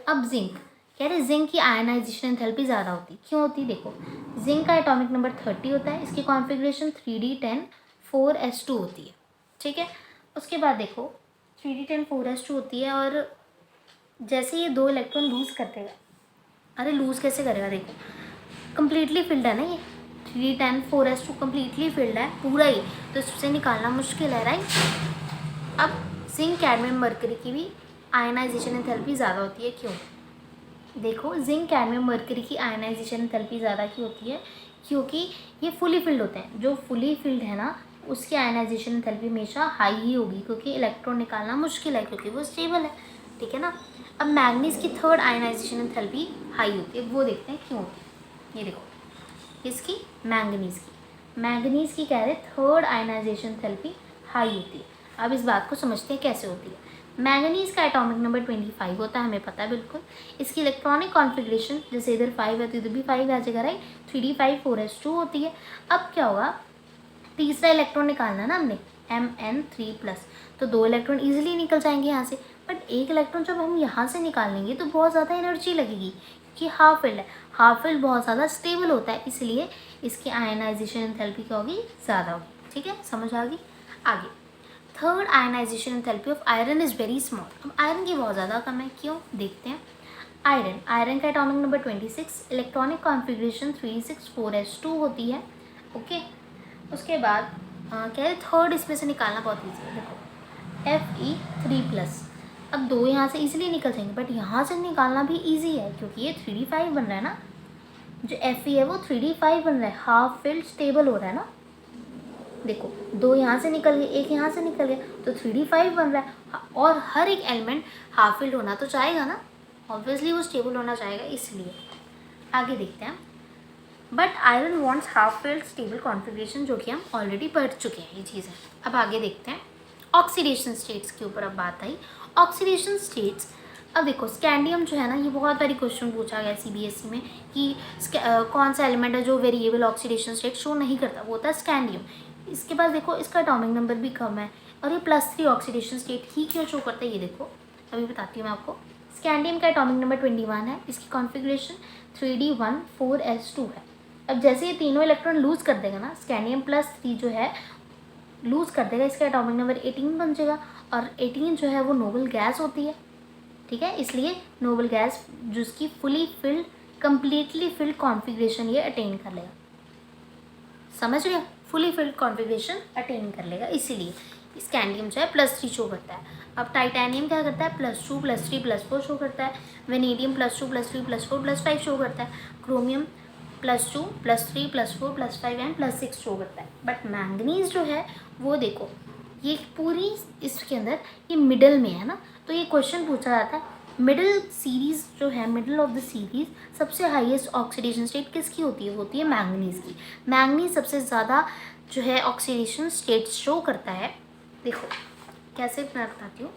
अब जिंक कह रहे जिंक की आयनाइजेशन एंथैल्पी ज़्यादा होती। क्यों होती? देखो जिंक का एटॉमिक नंबर 30 होता है, इसकी कॉन्फिगरेशन 3d10 4s2 होती है। ठीक है। उसके बाद देखो 3d10 4s2 होती है, और जैसे ये 2 इलेक्ट्रॉन लूज़ कर देगा, अरे लूज़ कैसे करेगा? देखो कम्प्लीटली फिल्ड है ना, ये 3d10 4s2 कम्प्लीटली फिल्ड है पूरा ही, तो इससे निकालना मुश्किल है, राइट। अब जिंक कैडमियम मरकरी की भी आयनाइजेशन एंथैल्पी ज़्यादा होती है। क्यों? देखो जिंक कैडमियम मरकरी की आयनाइजेशन एंथैल्पी ज़्यादा क्यों होती है? क्योंकि ये फुली फिल्ड होते हैं। जो फुली फिल्ड है ना, उसकी आयनाइजेशन एंथैल्पी हमेशा हाई ही होगी, क्योंकि इलेक्ट्रॉन निकालना मुश्किल है, क्योंकि वो स्टेबल है। ठीक है ना। अब मैग्नीज की थर्ड आयनाइजेशन एंथैल्पी हाई होती है, वो देखते हैं क्यों होती है। ये देखो इसकी मैंगनीज की कह रहे थर्ड आयनाइजेशन एंथैल्पी हाई होती है। अब इस बात को समझते हैं कैसे होती है। मैंगनीज का एटॉमिक नंबर 25 होता है, हमें पता है बिल्कुल। इसकी इलेक्ट्रॉनिक कॉन्फिगरेशन जैसे इधर 5 है तो इधर भी 5 आ जाएगा, राइट। 3d5 4s2 होती है। अब क्या होगा, तीसरा इलेक्ट्रॉन निकालना है ना हमने, Mn3+, तो 2 इलेक्ट्रॉन ईजिली निकल जाएंगे यहाँ से। बट एक इलेक्ट्रॉन जब हम यहाँ से निकालेंगे तो बहुत ज़्यादा एनर्जी लगेगी, क्योंकि हाफ फील्ड है। हाफ फील्ड बहुत ज़्यादा स्टेबल होता है, इसलिए इसकी आयनाइजेशन एंथैल्पी क्या होगी? ज़्यादा होगी। ठीक है, समझ आ गई। आगे third ionization enthalpy of iron is very small. अब आयरन की बहुत ज़्यादा कम है, क्यों? देखते हैं। आयरन का atomic number 26, electronic configuration 3d6 4s2 होती है। ओके। उसके बाद क्या है, थर्ड इसमें से निकालना बहुत ईजी है। देखो Fe3+, अब 2 यहाँ से इजीली निकल जाएंगे, बट यहाँ से निकालना भी ईजी है, क्योंकि ये 3d5 बन रहा है ना। जो Fe है वो 3d5 बन रहा है, हाफ फील्ड स्टेबल हो रहा है ना। देखो 2 यहाँ से निकल गए, 1 यहाँ से निकल गया, तो 3d5 बन रहा है। और हर एक एलिमेंट हाफ फील्ड होना तो चाहेगा ना, ऑब्वियसली वो स्टेबल होना चाहेगा, इसलिए। आगे देखते हैं। But iron wants half field stable configuration, जो कि हम ऑलरेडी पढ़ चुके हैं ये चीज़ें। अब आगे देखते हैं ऑक्सीडेशन स्टेट्स के ऊपर। अब बात आई ऑक्सीडेशन स्टेट्स। अब देखो स्कैंडियम जो है ना, ये बहुत बारी क्वेश्चन पूछा गया CBSE में कि कौन सा एलिमेंट है जो वेरिएबल ऑक्सीडेशन स्टेट शो नहीं करता, वो होता है स्कैंडियम। इसके पास देखो इसका एटॉमिक नंबर भी कम है, और ये +3 ऑक्सीडेशन स्टेट ही क्यों शो करता है, ये देखो अभी बताती हूँ मैं आपको। स्कैंडियम का एटॉमिक नंबर 21 है, इसकी कॉन्फिगरेशन 3d14s2 है। अब जैसे ये तीनों इलेक्ट्रॉन लूज कर देगा ना, स्कैंडियम +3 जो है लूज कर देगा, इसका एटॉमिक नंबर 18 बन जाएगा, और 18 जो है वो नोबल गैस होती है। ठीक है, इसलिए नोबल गैस जिसकी fully filled completely field configuration ये अटेन कर लेगा। समझ रहे हो? फुली फिल्ड कॉन्फिगरेशन अटेन कर लेगा, इसीलिए स्कैंडियम जो है +3 शो करता है। अब टाइटेनियम क्या करता है? +2 +3 +4 शो करता है। वेनेडियम +2 +3 +4 +5 शो करता है। क्रोमियम +2 +3 +4 +5 एंड +6 शो करता है। बट मैंगनीज जो है वो देखो ये पूरी इसके अंदर ये मिडल में है ना, तो ये क्वेश्चन पूछा जाता है मिडिल सीरीज़ जो है, मिडिल ऑफ द सीरीज़ सबसे हाईएस्ट ऑक्सीडेशन स्टेट किसकी होती है? वो होती है मैंगनीज की। मैंगनीज सबसे ज़्यादा जो है ऑक्सीडेशन स्टेट शो करता है। देखो कैसे मैं बताती हूँ।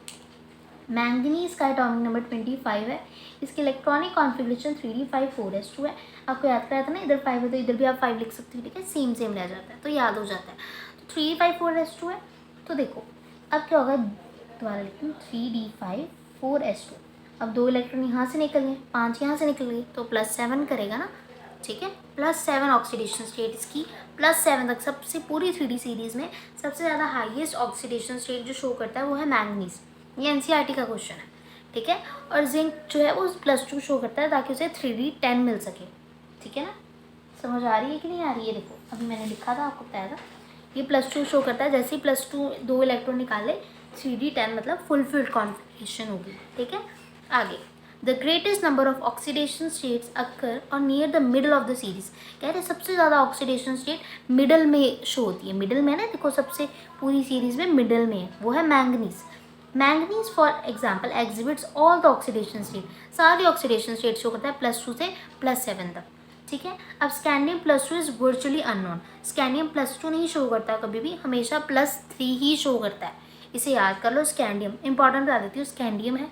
मैंगनीज का एटॉमिक नंबर 25 है, इसकी इलेक्ट्रॉनिक कॉन्फिगरेशन 3d5 4s2 है। आपको याद कराया था ना, इधर 5 है तो इधर भी आप 5 लिख सकते हो। ठीक है, सेम रह जाता है तो याद हो जाता है। तो 3d5 4s2 है। तो देखो अब क्या होगा, दोबारा लिखती हूँ 3d5 4s2। अब 2 इलेक्ट्रॉन यहाँ से निकल गए, 5 यहाँ से निकल गए, तो +7 करेगा ना। ठीक है, +7 ऑक्सीडेशन स्टेट इसकी, +7 तक सबसे पूरी 3D सीरीज़ में सबसे ज़्यादा हाईएस्ट ऑक्सीडेशन स्टेट जो शो करता है वो है मैंगनीज। ये NCERT का क्वेश्चन है। ठीक है, और जिंक जो है वो +2 शो करता है ताकि उसे 3d10 मिल सके। ठीक है ना, समझ आ रही है कि नहीं आ रही है? देखो अभी मैंने लिखा था, आपको बताया था ये +2 शो करता है, जैसे ही +2 2 इलेक्ट्रॉन निकाले 3d10 मतलब फुलफिल्ड कॉन्फिगरेशन होगी, ठीक है। आगे, the greatest number of oxidation states occur or near the middle of the series. कह रहे सबसे ज़्यादा ऑक्सीडेशन स्टेट मिडल में शो होती है। मिडल में ना, देखो सबसे पूरी सीरीज में मिडल में है, वो है manganese. Manganese for example exhibits all the oxidation state, सारी ऑक्सीडेशन स्टेट शो करता है +2 से +7 तक, ठीक है। अब scandium +2 is virtually unknown, scandium +2 नहीं शो करता कभी भी, हमेशा +3 ही शो करता है, इसे याद कर लो। स्कैंडियम इंपॉर्टेंट बता देती हूँ, स्कैंडियम है,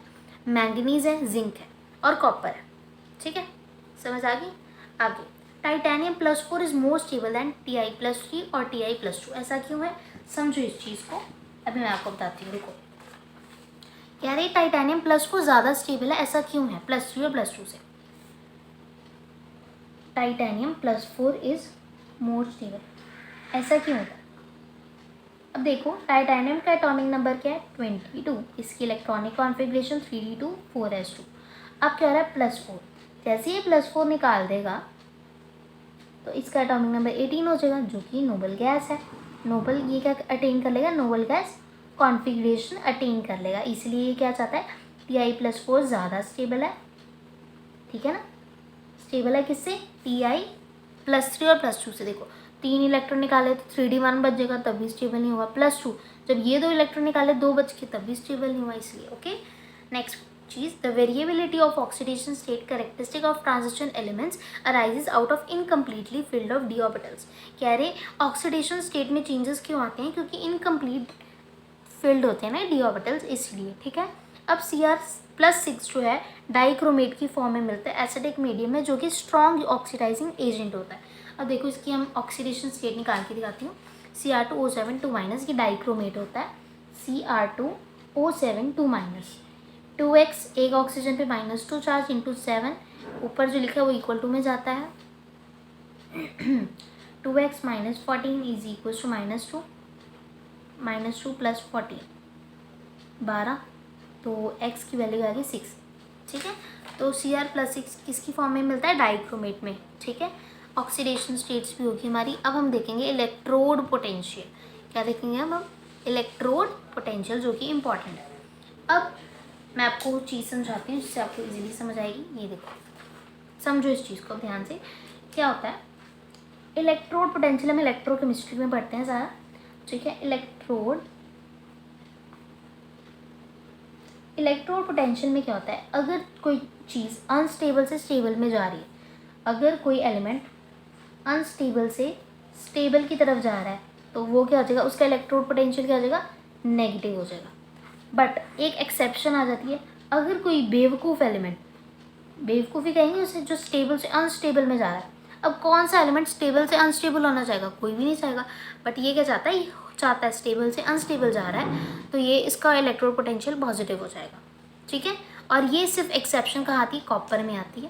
मैंगनीज है, जिंक है और कॉपर है, ठीक है, समझ आ गई। आगे, titanium +4 is more stable then Ti+3 और Ti+2, ऐसा क्यों है, समझो इस चीज़ को, अभी मैं आपको बताती हूँ। देखो कह रही टाइटेनियम +4 ज़्यादा स्टेबल है, ऐसा क्यों है, +3 और +2 से। टाइटेनियम +4 इज मोर स्टेबल, ऐसा क्यों होता है। अब देखो टाइटेनियम का एटॉमिक नंबर क्या है, 22, इसकी इलेक्ट्रॉनिक कॉन्फ़िगरेशन 3d2 4s2। अब क्या हो रहा है +4, जैसे ये +4 निकाल देगा तो इसका एटॉमिक नंबर 18 हो जाएगा, जो कि नोबल गैस है। नोबल ये क्या अटेन कर लेगा, नोबल गैस कॉन्फ़िगरेशन अटेन कर लेगा, इसलिए ये क्या चाहता है, Ti+4 ज़्यादा स्टेबल है, ठीक है ना। स्टेबल है किससे, Ti+3 और +2 से। देखो 3 इलेक्ट्रॉन निकाले तो 3d1 बच जाएगा, तब भी स्टेबल नहीं होगा। +2 जब ये 2 इलेक्ट्रॉन निकाले 2 बच के, तब भी स्टेबल नहीं हुआ, इसलिए। Okay, next cheese, the variability of oxidation state characteristic of transition elements arises out of incompletely field of D orbitals. कह रहे ऑक्सीडेशन स्टेट में चेंजेस क्यों आते हैं, क्योंकि इनकम्प्लीट फिल्ड होते हैं ना डी ऑर्बिटल्स, इसलिए, ठीक है। अब Cr+6 जो है डाइक्रोमेट की फॉर्म में मिलता है एसिडिक मीडियम में, जो कि स्ट्रॉन्ग ऑक्सीडाइजिंग एजेंट होता है। अब देखो इसकी हम ऑक्सीडेशन स्टेट निकाल के दिखाती हूँ। Cr2O7 2- ये डाइक्रोमेट होता है, Cr2O7 2-, 2x एक ऑक्सीजन पे -2 चार्ज इंटू 7, ऊपर जो लिखा है वो इक्वल टू में जाता है। 2x - 14 इज इक्वल टू -2, -2 + 14 12, तो x की वैल्यू आ गई 6, ठीक है। तो Cr+6 किसकी फॉर्म में मिलता है, डाइक्रोमेट में, ठीक है। ऑक्सीडेशन स्टेट्स भी होगी हमारी। अब हम देखेंगे इलेक्ट्रोड पोटेंशियल, क्या देखेंगे अब हम, इलेक्ट्रोड पोटेंशियल, जो कि इम्पॉर्टेंट है। अब मैं आपको चीज़ समझाती हूँ जिससे आपको इजीली समझ आएगी। ये देखो, समझो इस चीज़ को ध्यान से, क्या होता है इलेक्ट्रोड पोटेंशियल, हम इलेक्ट्रोकेमिस्ट्री में पढ़ते हैं ज़्यादा, ठीक है। इलेक्ट्रोड पोटेंशियल में क्या होता है, अगर कोई चीज़ अनस्टेबल से स्टेबल में जा रही है, अगर कोई एलिमेंट अनस्टेबल से स्टेबल की तरफ जा रहा है, तो वो क्या हो जाएगा, उसका इलेक्ट्रोड पोटेंशियल क्या हो जाएगा, नेगेटिव हो जाएगा। बट एक एक्सेप्शन आ जाती है, अगर कोई बेवकूफ़ एलिमेंट, बेवकूफ़ी कहेंगे उसे, जो स्टेबल से अनस्टेबल में जा रहा है। अब कौन सा एलिमेंट स्टेबल से अनस्टेबल होना चाहेगा, कोई भी नहीं चाहेगा, बट ये क्या चाहता है, ये चाहता है स्टेबल से अनस्टेबल जा रहा है, तो ये इसका इलेक्ट्रोड पोटेंशियल पॉजिटिव हो जाएगा, ठीक है। और ये सिर्फ एक्सेप्शन कहाँ आती है, कॉपर में आती है,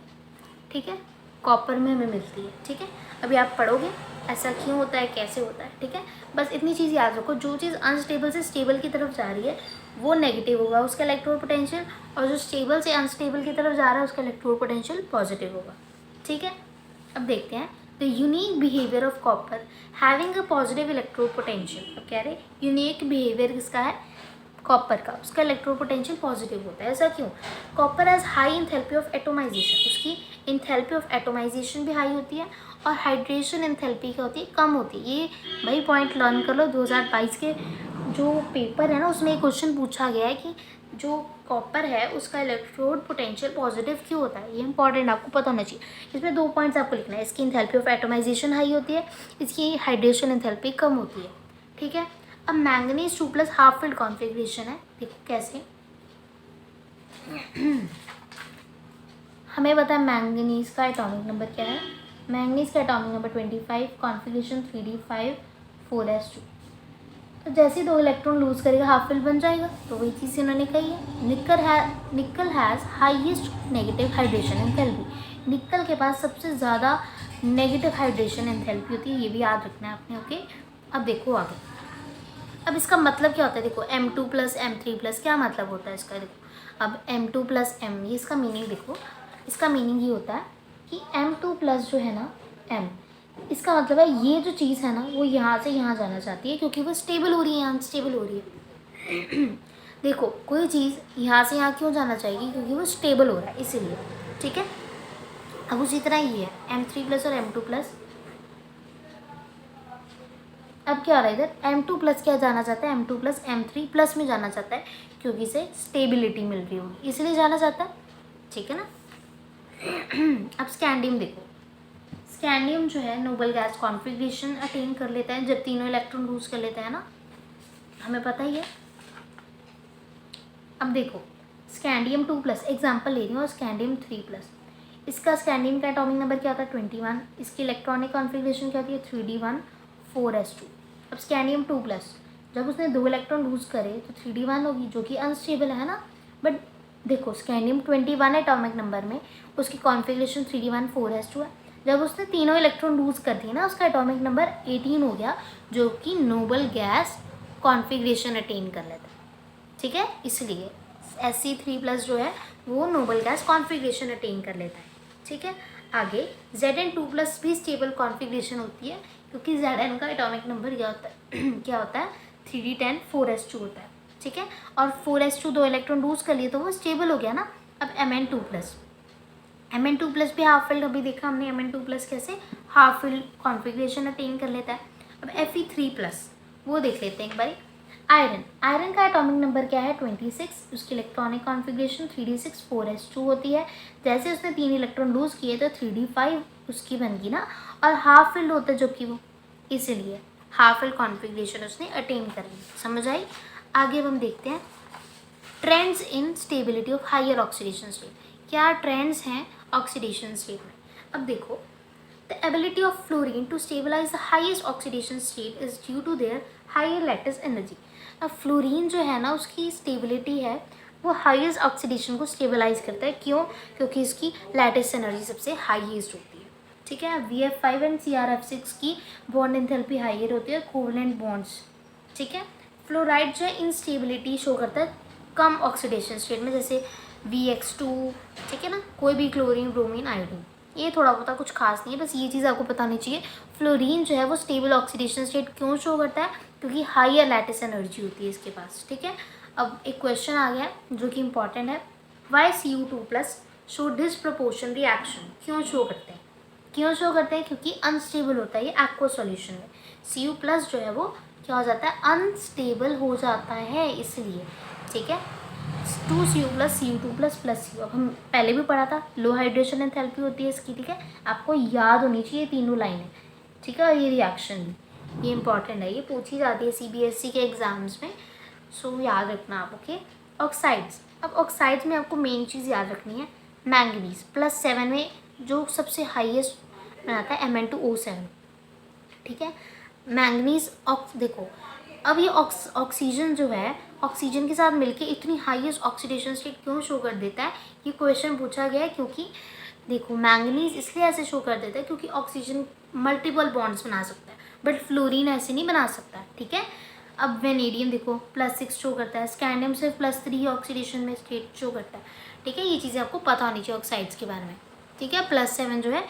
ठीक है, कॉपर में हमें मिलती है, ठीक है। अभी आप पढ़ोगे ऐसा क्यों होता है, कैसे होता है, ठीक है। बस इतनी चीज़ याद रखो, जो चीज़ अनस्टेबल से स्टेबल की तरफ जा रही है वो नेगेटिव होगा उसका इलेक्ट्रोड पोटेंशियल, और जो स्टेबल से अनस्टेबल की तरफ जा रहा है उसका इलेक्ट्रोड पोटेंशियल पॉजिटिव होगा, ठीक है। अब देखते हैं the unique behaviour of copper having a positive electrode potential. अब कह रहे यूनिक बिहेवियर किसका है, कॉपर का, उसका इलेक्ट्रोड पोटेंशियल पॉजिटिव होता है, ऐसा क्यों। Copper has high enthalpy of atomisation, उसकी इंथैल्पी ऑफ एटोमाइजेशन भी हाई होती है, और हाइड्रेशन इंथैल्पी क्या होती है, कम होती है। ये भाई पॉइंट लर्न कर लो, 2022 के जो पेपर है ना उसमें एक क्वेश्चन पूछा गया है कि जो कॉपर है उसका इलेक्ट्रोड पोटेंशियल पॉजिटिव क्यों होता है, ये इंपॉर्टेंट आपको पता होना चाहिए। इसमें 2 पॉइंट्स आपको लिखना है, इसकी इंथैल्पी ऑफ एटोमाइजेशन हाई होती है, इसकी हाइड्रेशन इंथैल्पी कम होती है, ठीक है। अब मैंगनीज 2+ हाफ फिल्ड कॉन्फ़िगरेशन है, देखो कैसे। हमें पता है मैंगनीज का एटॉमिक नंबर क्या है, मैंगनीज का atomic number 25, configuration 3d5 4s2। तो जैसे ही 2 इलेक्ट्रॉन लूज करेगा हाफ फिल्ड बन जाएगा, तो वही चीज़ इन्होंने कही है। निकल has highest negative hydration enthalpy, निकल के पास सबसे ज़्यादा नेगेटिव हाइड्रेशन एंथैल्पी होती है, ये भी याद रखना है आपने, ओके। अब देखो आगे, अब इसका मतलब क्या होता है, देखो M2 + M3+ क्या मतलब होता है इसका, देखो अब M2 + M, ये इसका मीनिंग देखो, इसका मीनिंग ये होता है कि M2+ जो है ना, M इसका मतलब है ये जो चीज़ है ना वो यहाँ से यहाँ जाना चाहती है क्योंकि वो स्टेबल हो रही है, अनस्टेबल हो रही है। देखो कोई चीज़ यहाँ से यहाँ क्यों जाना चाहेगी, क्योंकि वो स्टेबल हो रहा है इसीलिए, ठीक है। अब उसी तरह ये है M3+ और M2+। अब क्या हो रहा है इधर, M2+ क्या जाना चाहता है, M2+ M3+ में जाना चाहता है क्योंकि इसे स्टेबिलिटी मिल रही होगी इसलिए जाना चाहता है, ठीक है ना। अब स्कैंडियम देखो, स्कैंडियम जो है नोबल गैस कॉन्फ़िगरेशन अटेन कर लेता है जब तीनों इलेक्ट्रॉन लूज कर लेता है ना, हमें पता ही है। अब देखो स्कैंडियम 2+, एग्जाम्पल ले रही हूँ, और स्कैंडियम 3+, इसका स्कैंडियम का एटॉमिक नंबर क्या होता है 21, इसकी इलेक्ट्रॉनिक कॉन्फ़िगरेशन क्या होती है 3d1 4s2। अब स्कैंडियम 2+, जब उसने 2 इलेक्ट्रॉन लूज करे तो 3d1 होगी जो कि अनस्टेबल है ना, बट देखो स्कैंडियम 21 एटॉमिक नंबर में उसकी कॉन्फ़िगरेशन 3d1 4s2 है। जब उसने तीनों इलेक्ट्रॉन लूज कर दिए ना उसका एटॉमिक नंबर 18 हो गया जो कि नोबल गैस कॉन्फ़िगरेशन अटेन कर लेता है, ठीक है। इसलिए Sc3+ जो है वो नोबल गैस कॉन्फ़िगरेशन अटेन कर लेता है, ठीक है। आगे Zn2+ भी स्टेबल कॉन्फ़िगरेशन होती है क्योंकि Zn का एटॉमिक नंबर क्या होता है क्या होता है 3d10 4s2 होता है, ठीक है। और 4s2 2 इलेक्ट्रॉन लूज कर लिए तो वो स्टेबल हो गया ना। अब Mn2+ भी हाफ फिल्ड, अभी देखा हमने Mn2+ कैसे हाफ फिल्ड कॉन्फ़िगरेशन अटेन कर लेता है। अब Fe3+, वो देख लेते हैं एक बारी। आयरन का एटॉमिक नंबर क्या है 26, उसकी इलेक्ट्रॉनिक कॉन्फ़िगरेशन 3d6 4s2 होती है। जैसे उसने 3 इलेक्ट्रॉन लूज किए तो 3d5 उसकी बन गई ना, और हाफ फिल्ड होता है जो कि वो, इसीलिए हाफ फिल्ड कॉन्फ़िगरेशन उसने अटेन कर ली। समझ आई। आगे अब हम देखते हैं trends in stability of higher oxidation state. क्या ट्रेंड्स हैं ऑक्सीडेशन स्टेट में। अब देखो the ability of fluorine to stabilize the highest oxidation state is due to their higher lattice energy. अब फ्लोरीन जो है ना उसकी स्टेबिलिटी है वो हाईएस्ट ऑक्सीडेशन को स्टेबलाइज करता है, क्यों, क्योंकि इसकी लैटिस एनर्जी सबसे हाईएस्ट होती है, ठीक है। VF5 एंड CrF6 की बॉन्ड एंथैल्पी हायर होती है, कोवलेंट बॉन्ड्स, ठीक है। फ्लोराइड जो है इंस्टेबिलिटी शो करता है कम ऑक्सीडेशन स्टेट में, जैसे VX2, ठीक है ना, कोई भी क्लोरीन ब्रोमीन आयोडीन, ये थोड़ा बहुत कुछ खास नहीं है, बस ये चीज़ आपको पता नहीं चाहिए। फ्लोरीन जो है वो स्टेबल ऑक्सीडेशन स्टेट क्यों शो करता है, क्योंकि हायर लैटिस एनर्जी होती है इसके पास, ठीक है। अब एक क्वेश्चन आ गया जो कि इंपॉर्टेंट है, Y Cu2+ show disproportion reaction, क्यों शो करते हैं, क्योंकि अनस्टेबल होता है ये एक्वा सॉल्यूशन में। Cu+ जो है वो क्या हो जाता है, अनस्टेबल हो जाता है इसलिए, ठीक है। 2Cu+, Cu2++Cu, अब हम पहले भी पढ़ा था लो हाइड्रेशन एंथैल्पी होती है इसकी, ठीक है। आपको याद होनी चाहिए तीनों लाइनें, ठीक है। और ये रिएक्शन भी, ये इंपॉर्टेंट है, ये पूछी जाती है CBSE के एग्जाम्स में, सो याद रखना आप, ओके। ऑक्साइड्स, अब ऑक्साइड्स में आपको मेन चीज़ याद रखनी है, मैंगनीज +7 में जो सबसे हाईएस्ट बनाता है Mn2O7, ठीक है। मैंगनीज देखो अब ये ऑक्सीजन जो है ऑक्सीजन के साथ मिलके इतनी हाईएस्ट ऑक्सीडेशन स्टेट क्यों शो कर देता है, ये क्वेश्चन पूछा गया है। क्योंकि देखो मैंगनीज इसलिए ऐसे शो कर देता है क्योंकि ऑक्सीजन मल्टीपल बॉन्ड्स बना सकता है बट फ्लोरीन ऐसे नहीं बना सकता, ठीक है। अब वेनेडियम देखो +6 शो करता है, स्कैंडियम सिर्फ +3 ऑक्सीडेशन में स्टेट शो करता है, ठीक है। ये चीज़ें आपको पता होनी चाहिए ऑक्साइड्स के बारे में, ठीक है। +7 जो है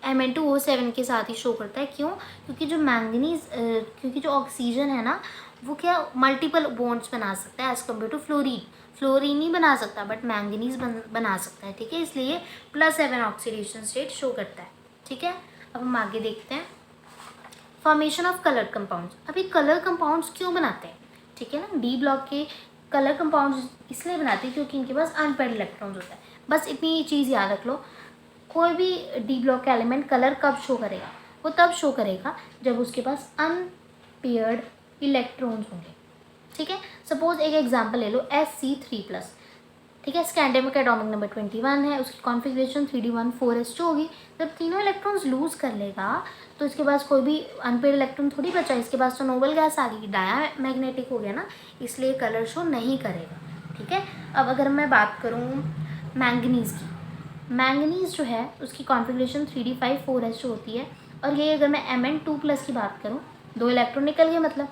Mn2O7 के साथ ही शो करता है, क्यों, क्योंकि जो मैंगनीज क्योंकि जो ऑक्सीजन है ना वो क्या मल्टीपल बॉन्ड्स बना सकता है एज़ कम्पेयर टू फ्लोरीन नहीं बना सकता बट मैंगनीज बना सकता है, ठीक है। इसलिए +7 ऑक्सीडेशन स्टेट शो करता है, ठीक है। अब हम आगे देखते हैं फॉर्मेशन ऑफ कलर कंपाउंड्स। अभी कलर कंपाउंड्स क्यों बनाते हैं, ठीक है ना, डी ब्लॉक के कलर कंपाउंड्स इसलिए बनाते हैं क्योंकि इनके पास अनपेयर्ड इलेक्ट्रॉन्स होता है। बस इतनी चीज़ याद रख लो, कोई भी डी ब्लॉक का एलिमेंट कलर कब शो करेगा, वो तब शो करेगा जब उसके पास अनपेयर्ड इलेक्ट्रॉन्स होंगे, ठीक है। सपोज एक एग्जांपल ले लो Sc3+, ठीक है। स्कैंडियम का एटॉमिक नंबर 21 है, उसकी कॉन्फ़िगरेशन 3d1 4s2 होगी। जब तीनों इलेक्ट्रॉन्स लूज कर लेगा तो इसके पास कोई भी अनपेयर्ड इलेक्ट्रॉन थोड़ी बचा, इसके पास तो नोबल गैस आ गई, डाया मैग्नेटिक हो गया ना, इसलिए कलर शो नहीं करेगा, ठीक है। अब अगर मैं बात करूँ मैंगनीज़ की, मैंगनीज़ जो है उसकी कॉन्फ़िगरेशन 3d5 4s2 होती है, और ये अगर मैं Mn2+ की बात करूँ 2 इलेक्ट्रॉन निकल गए मतलब,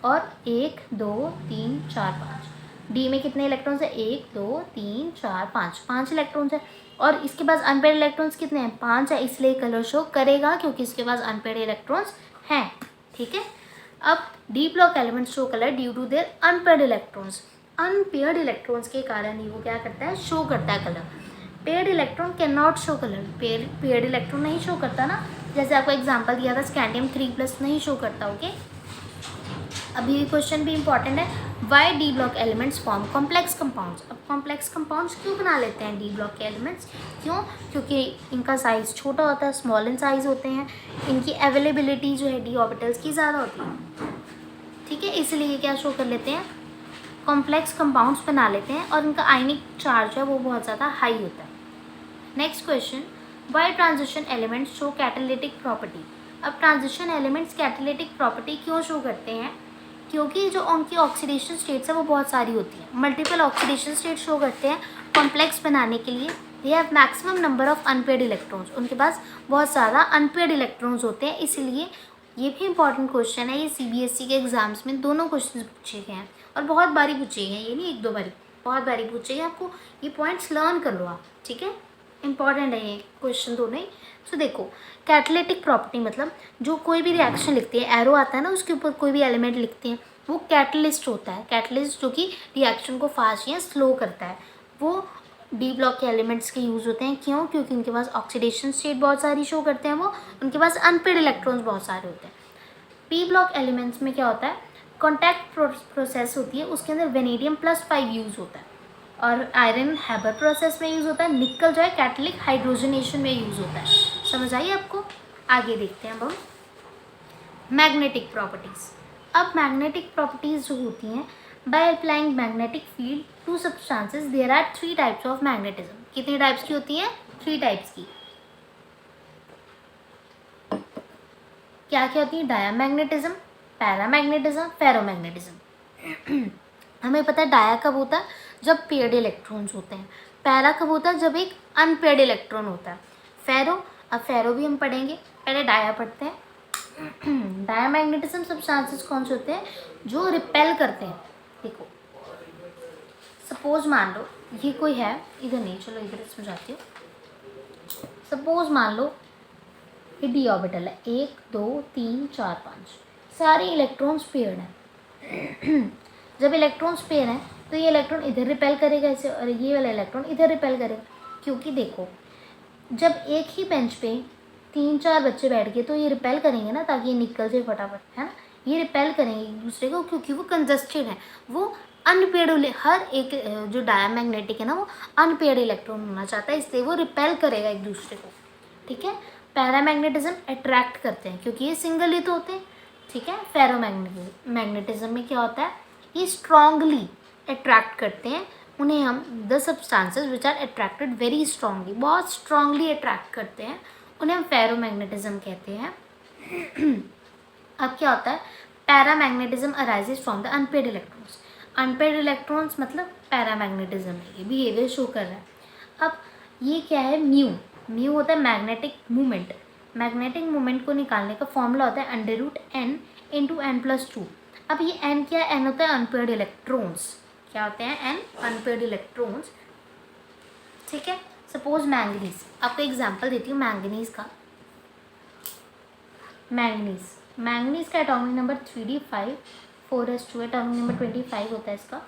और 1 2 3 4 5, डी में कितने इलेक्ट्रॉन्स है 1 2 3 4 5 इलेक्ट्रॉन्स है, और इसके पास अनपेड इलेक्ट्रॉन्स कितने हैं, 5 है, इसलिए कलर शो करेगा क्योंकि इसके पास अनपेड इलेक्ट्रॉन्स हैं, ठीक है। अब d block element show colour due to their unpaired electrons, unpaired electrons के कारण ही वो क्या करता है, शो करता है colour. Paired electron can not show colour, paired electron नहीं शो करता ना, जैसे आपको एग्जांपल दिया था स्कैंडियम 3+ नहीं शो करता, ओके। अब ये क्वेश्चन भी इंपॉर्टेंट है, why d block elements form complex compounds. अब कॉम्प्लेक्स कंपाउंड्स क्यों बना लेते हैं डी ब्लॉक के एलिमेंट्स, क्यों, क्योंकि इनका साइज़ छोटा होता है, स्मॉल इन साइज़ होते हैं, इनकी अवेलेबिलिटी जो है डी ऑर्बिटल्स की ज़्यादा होती है, ठीक है, इसलिए क्या शो कर लेते हैं, कॉम्प्लेक्स कंपाउंड्स बना लेते हैं और इनका आयनिक चार्ज है वो बहुत ज़्यादा हाई होता है। Next question, why transition elements show catalytic property. अब ट्रांजिशन एलिमेंट्स कैटालिटिक प्रॉपर्टी क्यों शो करते हैं, क्योंकि जो उनकी ऑक्सीडेशन स्टेट्स है वो बहुत सारी होती हैं, मल्टीपल ऑक्सीडेशन स्टेट शो करते हैं कॉम्प्लेक्स बनाने के लिए। They have maximum number of unpaired electrons, उनके पास बहुत ज़्यादा अनपेड इलेक्ट्रॉन्स होते हैं, इसलिए ये भी इंपॉर्टेंट क्वेश्चन है, ये CBSE के एग्जाम्स में दोनों क्वेश्चन पूछे गए हैं और बहुत बारी पूछे गए हैं, ये नहीं 1-2 बारी, बहुत बारी पूछे गए, आपको ये पॉइंट्स लर्न कर लो आप, ठीक है, इंपॉर्टेंट है ये क्वेश्चन दोनों ही। सो देखो, कैटालिटिक प्रॉपर्टी मतलब जो कोई भी रिएक्शन लिखती है, एरो आता है ना उसके ऊपर कोई भी एलिमेंट लिखते हैं, वो कैटलिस्ट होता है, कैटलिस्ट जो कि रिएक्शन को फास्ट या स्लो करता है, वो डी ब्लॉक के एलिमेंट्स के यूज़ होते हैं, क्यों, क्योंकि उनके पास ऑक्सीडेशन स्टेट बहुत सारी शो करते हैं, वो उनके पास अनपेड इलेक्ट्रॉन्स बहुत सारे होते हैं। पी ब्लॉक एलिमेंट्स में क्या होता है, कॉन्टैक्ट प्रोसेस होती है, उसके अंदर वेनेडियम +5 यूज़ होता है, और आयरन हैबर प्रोसेस में यूज़ होता है, निकल जो है कैटलिक हाइड्रोजनेशन में यूज़ होता है। समझ आई आपको, आगे देखते हैं अब हम मैग्नेटिक प्रॉपर्टीज़। अब मैग्नेटिक प्रॉपर्टीज़ जो होती हैं, by applying magnetic field to substances there are 3 types of magnetism. कितने टाइप्स की होती हैं, 3 टाइप्स की। क्या क्या होती है, डायामैग्नेटिज्म, पैरामैग्नेटिज्म, फेरोमैग्नेटिज्म। हमें पता है डाया कब होता है, जब पेयर्ड इलेक्ट्रॉन्स होते हैं, पैरा कब होता है, जब एक अनपेयर्ड इलेक्ट्रॉन होता है, फेरो, अब फेरो भी हम पढ़ेंगे, पहले डाया पढ़ते हैं। डायामैग्नेटिज्म सब्सटेंसेस कौन से होते हैं, जो रिपेल करते हैं। देखो सपोज मान लो ये कोई है, इधर नहीं, चलो इधर समझाती हूँ। सपोज मान लो ये डी ऑर्बिटल है, 1 2 3 4 5, सारे इलेक्ट्रॉन्स पेयर्ड हैं। जब इलेक्ट्रॉन्स पेयर हैं तो ये इलेक्ट्रॉन इधर रिपेल करेगा ऐसे, और ये वाला इलेक्ट्रॉन इधर रिपेल करेगा, क्योंकि देखो जब एक ही बेंच पे 3-4 बच्चे बैठ गए तो ये रिपेल करेंगे ना, ताकि ये निकल जाए फटाफट, है ना, ये रिपेल करेंगे एक दूसरे को, क्योंकि वो कंजस्टेड है, वो अनपेयर्ड, हर एक जो डायामैग्नेटिक है ना वो अनपेयर्ड इलेक्ट्रॉन होना चाहता है, इसलिए वो रिपेल करेगा एक दूसरे को, ठीक है। पैरामैग्नेटिज्म अट्रैक्ट करते हैं, क्योंकि ये सिंगल ही तो होते हैं, ठीक है। फेरोमैग्नेटिज्म में क्या होता है, ये स्ट्रांगली अट्रैक्ट करते हैं, उन्हें हम the substances which are attracted very strongly, बहुत स्ट्रांगली अट्रैक्ट करते हैं, उन्हें हम फेरोमैग्नेटिज्म कहते हैं। अब क्या होता है, paramagnetism arises from the unpaired electrons. Unpaired electrons मतलब पैरामैग्नेटिज्म है, ये बिहेवियर शो कर रहा है। अब ये क्या है, म्यू होता है मैग्नेटिक मूवमेंट। मैग्नेटिक मूवमेंट को निकालने का फॉर्मूला होता है √n × n+2। अब ये n क्या है, n होता है अनपेयर्ड इलेक्ट्रॉन्स, क्या होते हैं, n अनपेयर्ड इलेक्ट्रॉन्स, ठीक है। सपोज मैंगनीज, आपको एग्जांपल देती हूँ मैंगनीज का। मैंगनीज का atomic number 3d5, 4s2, atomic number 25 होता है इसका।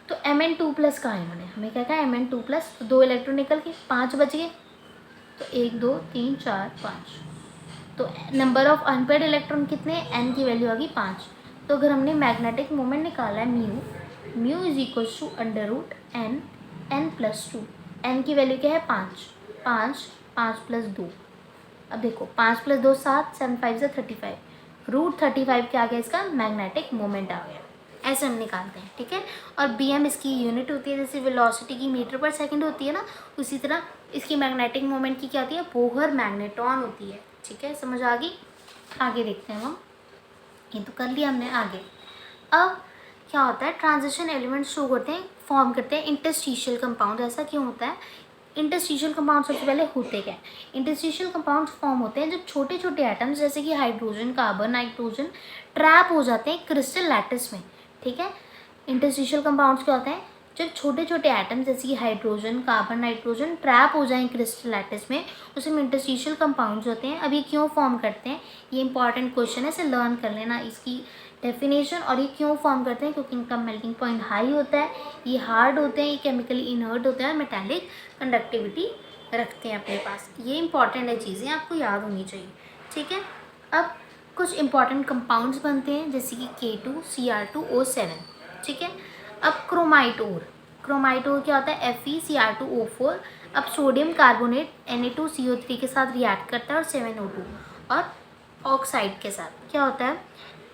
तो Mn2+ का आयन है, हमें क्या कहा, Mn2+, तो 2 इलेक्ट्रॉन निकल के 5 बच गए, तो 1 2 3 4 5, तो नंबर ऑफ अनपेयर्ड इलेक्ट्रॉन कितने, n की वैल्यू आ गई 5। तो अगर हमने मैग्नेटिक मोमेंट निकाला है mu is = √n n+2, n की वैल्यू क्या है 5, 5 + 2, अब देखो 5 + 2 7, 7 5 = 35, √35 क्या आ गया, इसका मैग्नेटिक मोमेंट आ गया, ऐसे हम निकालते हैं, ठीक है। और bm इसकी यूनिट होती है, जैसे वेलोसिटी की मीटर/सेकंड होती है ना, उसी तरह इसकी मैग्नेटिक मोमेंट की क्या होती है, बोहर मैग्नेट्रॉन होती है, ठीक है, समझ आ गई। आगे देखते हैं हम, ये तो कर लिया हमने। आगे अब क्या होता है, ट्रांजिशन एलिमेंट्स शो करते हैं, फॉर्म करते हैं इंटरस्टिशियल कंपाउंड। ऐसा क्यों होता है, इंटरस्टिशियल कंपाउंड सबसे पहले होते क्या है, इंटरस्टिशियल कंपाउंड फॉर्म होते हैं जब छोटे छोटे एटम्स जैसे कि हाइड्रोजन, कार्बन, नाइट्रोजन ट्रैप हो जाते हैं क्रिस्टल लैटिस में, ठीक है। इंटरस्टिशियल कंपाउंड्स क्या होते हैं, जब छोटे छोटे एटम जैसे कि हाइड्रोजन, कार्बन, नाइट्रोजन ट्रैप हो जाएं क्रिस्टल लैटिस में, उसे इंटरस्टिशियल कंपाउंड्स होते हैं। अब ये क्यों फॉर्म करते हैं, ये इंपॉर्टेंट क्वेश्चन है, इसे लर्न कर लेना, इसकी डेफिनेशन। और ये क्यों फॉर्म करते हैं, क्योंकि इनका मेल्टिंग पॉइंट हाई होता है, ये हार्ड होते हैं, ये केमिकली इनर्ट होते हैं और मेटालिक कंडक्टिविटी रखते हैं अपने पास। ये इंपॉर्टेंट है, चीज़ें आपको याद होनी चाहिए, ठीक है। अब कुछ इंपॉर्टेंट कंपाउंड्स बनते हैं जैसे कि K2Cr2O7, ठीक है। अब क्रोमाइट ओर क्या होता है, FeCr2O4। अब सोडियम कार्बोनेट Na2CO3 के साथ रिएक्ट करता है और 7O2 और ऑक्साइड के साथ क्या होता है,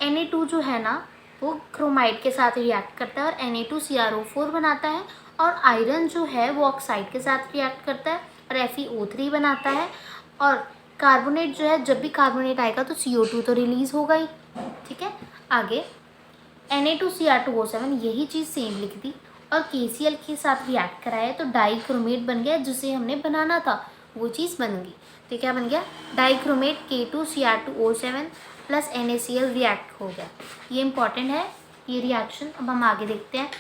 Na2 जो है ना वो क्रोमाइट के साथ रिएक्ट करता है और Na2CrO4 बनाता है, और आयरन जो है वो ऑक्साइड के साथ रिएक्ट करता है और FeO3 बनाता है। और कार्बोनेट जो है, जब भी कार्बोनेट आएगा तो CO2 तो रिलीज़ होगा ही, ठीक है। आगे Na2Cr2O7 यही चीज़ सेम लिख दी और KCl के साथ रिएक्ट कराया तो डाइक्रोमेट बन गया, जिसे हमने बनाना था वो चीज़ बन गई। तो क्या बन गया, dichromate K2Cr2O7 plus NaCl react हो गया। ये इंपॉर्टेंट है ये रिएक्शन। अब हम आगे देखते हैं।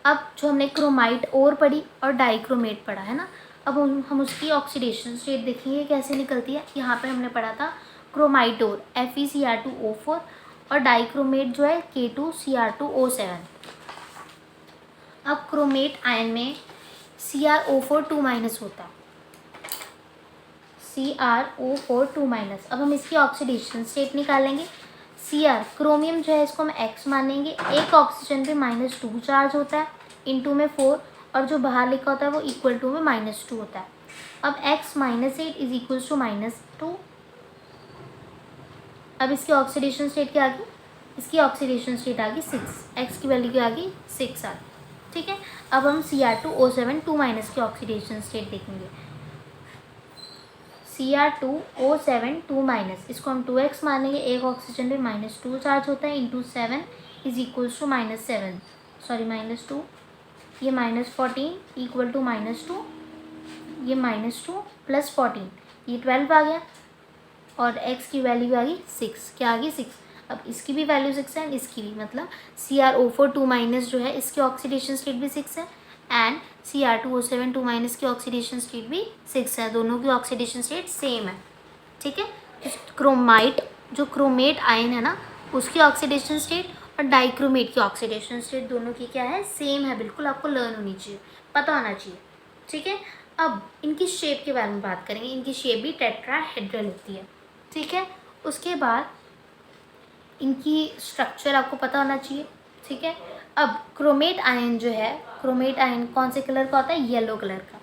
अब जो हमने क्रोमाइट ओर पढ़ी और डाइक्रोमेट पढ़ा है ना, अब हम उसकी ऑक्सीडेशन स्टेट देखेंगे कैसे निकलती है। यहाँ पे हमने पढ़ा था क्रोमाइट ओर FeCr2O4 और डाइक्रोमेट जो है K2Cr2O7। अब क्रोमेट आयन में CrO4 2- होता है, CrO4 2-। अब हम इसकी ऑक्सीडेशन स्टेट निकालेंगे। Cr क्रोमियम जो है इसको हम X मानेंगे, एक ऑक्सीजन पे -2 चार्ज होता है, इनटू में 4, और जो बाहर लिखा होता है वो इक्वल टू में -2 होता है। अब X -8 इज इक्वल्स टू -2। अब इसकी ऑक्सीडेशन स्टेट क्या आ गई, इसकी ऑक्सीडेशन स्टेट आ गई 6, X की वैल्यू क्या आ गई 6 आ गई, ठीक है। अब हम Cr2O7 2- की ऑक्सीडेशन स्टेट देखेंगे। Cr2O7 2-, इसको हम 2x मानेंगे, एक ऑक्सीजन पे -2 चार्ज होता है, into 7 is equals to -7, sorry -2, ये -14 इक्वल टू -2, ये -2 प्लस 14, ये 12 आ गया, और x की वैल्यू आ गई 6, क्या आ गई 6। अब इसकी भी वैल्यू 6 है, इसकी भी, मतलब CrO4 2- जो है इसकी ऑक्सीडेशन स्टेट भी 6 है एंड Cr2O7 2- की ऑक्सीडेशन स्टेट भी 6 है, दोनों की ऑक्सीडेशन स्टेट सेम है, ठीक है। क्रोमाइट जो क्रोमेट आयन है ना उसकी ऑक्सीडेशन स्टेट और डाइक्रोमेट की ऑक्सीडेशन स्टेट दोनों की क्या है, सेम है, बिल्कुल आपको लर्न होनी चाहिए, पता होना चाहिए, ठीक है। अब इनकी शेप के बारे में बात करेंगे, इनकी शेप भी टेट्राहेड्रल होती है, ठीक है। उसके बाद इनकी स्ट्रक्चर आपको पता होना चाहिए, ठीक है। अब क्रोमेट आयन जो है, क्रोमेट आयन कौन से कलर का होता है, येलो कलर का,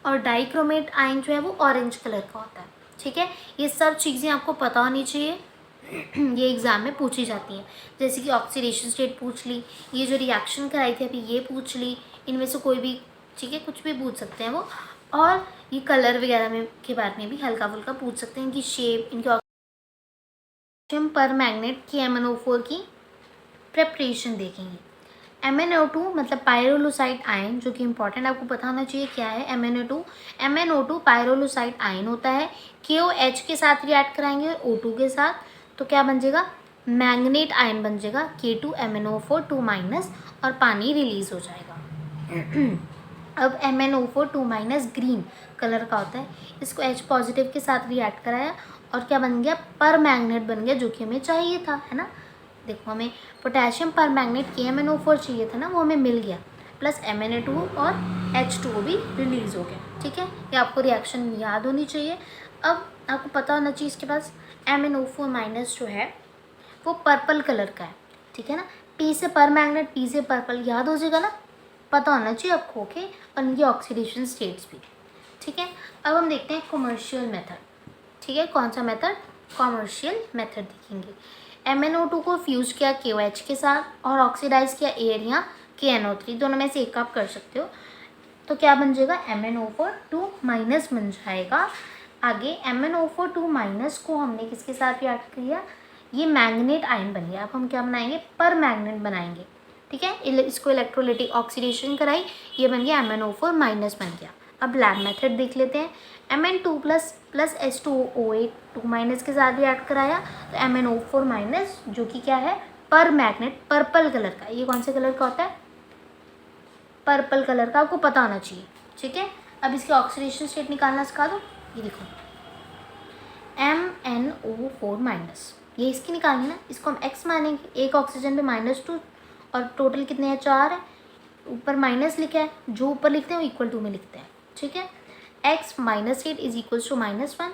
और डाइक्रोमेट आयन जो है वो ऑरेंज कलर का होता है, ठीक है। ये सब चीज़ें आपको पता होनी चाहिए, ये एग्ज़ाम में पूछी जाती हैं। जैसे कि ऑक्सीडेशन स्टेट पूछ ली, ये जो रिएक्शन कराई थी अभी ये पूछ ली, इनमें से कोई भी, ठीक है, कुछ भी पूछ सकते हैं वो। और ये कलर वगैरह में के बारे में भी हल्का फुल्का पूछ सकते हैं, इनकी शेप, इनकी पर मैग्नेट की MnO4 की प्रेपरेशन देखेंगे। MnO2 मतलब पायरोलुसाइड आयन, जो कि इंपॉर्टेंट आपको पता होना चाहिए क्या है MnO2 पायरोलुसाइड आयन होता है। KOH के साथ रिएक्ट कराएंगे और O2 के साथ, तो क्या बन जाएगा, मैग्नेट आयन बन जाएगा K2MnO4 2- और पानी रिलीज हो जाएगा। अब MnO4 2- ग्रीन कलर का होता है, इसको H पॉजिटिव के साथ रिएक्ट कराया और क्या बन गया, पर मैग्नेट बन गया, जो कि हमें चाहिए था, है ना। देखो हमें पोटेशियम पर मैग्नेट KMnO4 चाहिए था ना, वो हमें मिल गया, प्लस Na2 और H2O भी रिलीज़ हो गया, ठीक है। ये आपको रिएक्शन याद होनी चाहिए। अब आपको पता होना चाहिए इसके पास MnO4- जो है वो पर्पल कलर का है, ठीक है ना। P से पर मैग्नेट, P से पर्पल, याद हो जाएगा ना, पता होना चाहिए आपको, ओके। और इनकी ऑक्सीडेशन स्टेट्स भी, ठीक है। अब हम देखते हैं कमर्शियल मेथड, ठीक है। कौन सा मेथड, कॉमर्शियल मेथड देखेंगे। MnO2 को फ्यूज किया KOH के साथ और ऑक्सीडाइज किया एयर या KNO3, दोनों में से एक आप कर सकते हो, तो क्या बन जाएगा, MnO4 2- बन जाएगा। आगे MnO4 2- को हमने किसके साथ रिएक्ट किया, ये मैग्नेट आयन बन गया। अब हम क्या बनाएंगे, पर मैग्नेट बनाएंगे, ठीक है। इसको इलेक्ट्रोलाइटिक ऑक्सीडेशन कराई, ये बन गया MnO4- बन गया। अब लैब मेथड देख लेते हैं। Mn2 प्लस H2O8 2- के साथ रिएक्ट कराया तो MnO4- जो कि क्या है, पर मैग्नेट पर्पल कलर का, ये कौन से कलर का होता है, पर्पल कलर का आपको पता होना चाहिए, ठीक है। अब इसकी ऑक्सीडेशन स्टेट निकालना सिखा दो। ये देखो MnO4 माइनस, ये इसकी निकालनी ना, इसको हम x मानेंगे, एक ऑक्सीजन पे -2 और टोटल कितने हैं 4 है, ऊपर माइनस लिखा है, जो ऊपर लिखते हैं वो इक्वल टू में लिखते हैं, ठीक है। x -8 इज इक्वल टू -1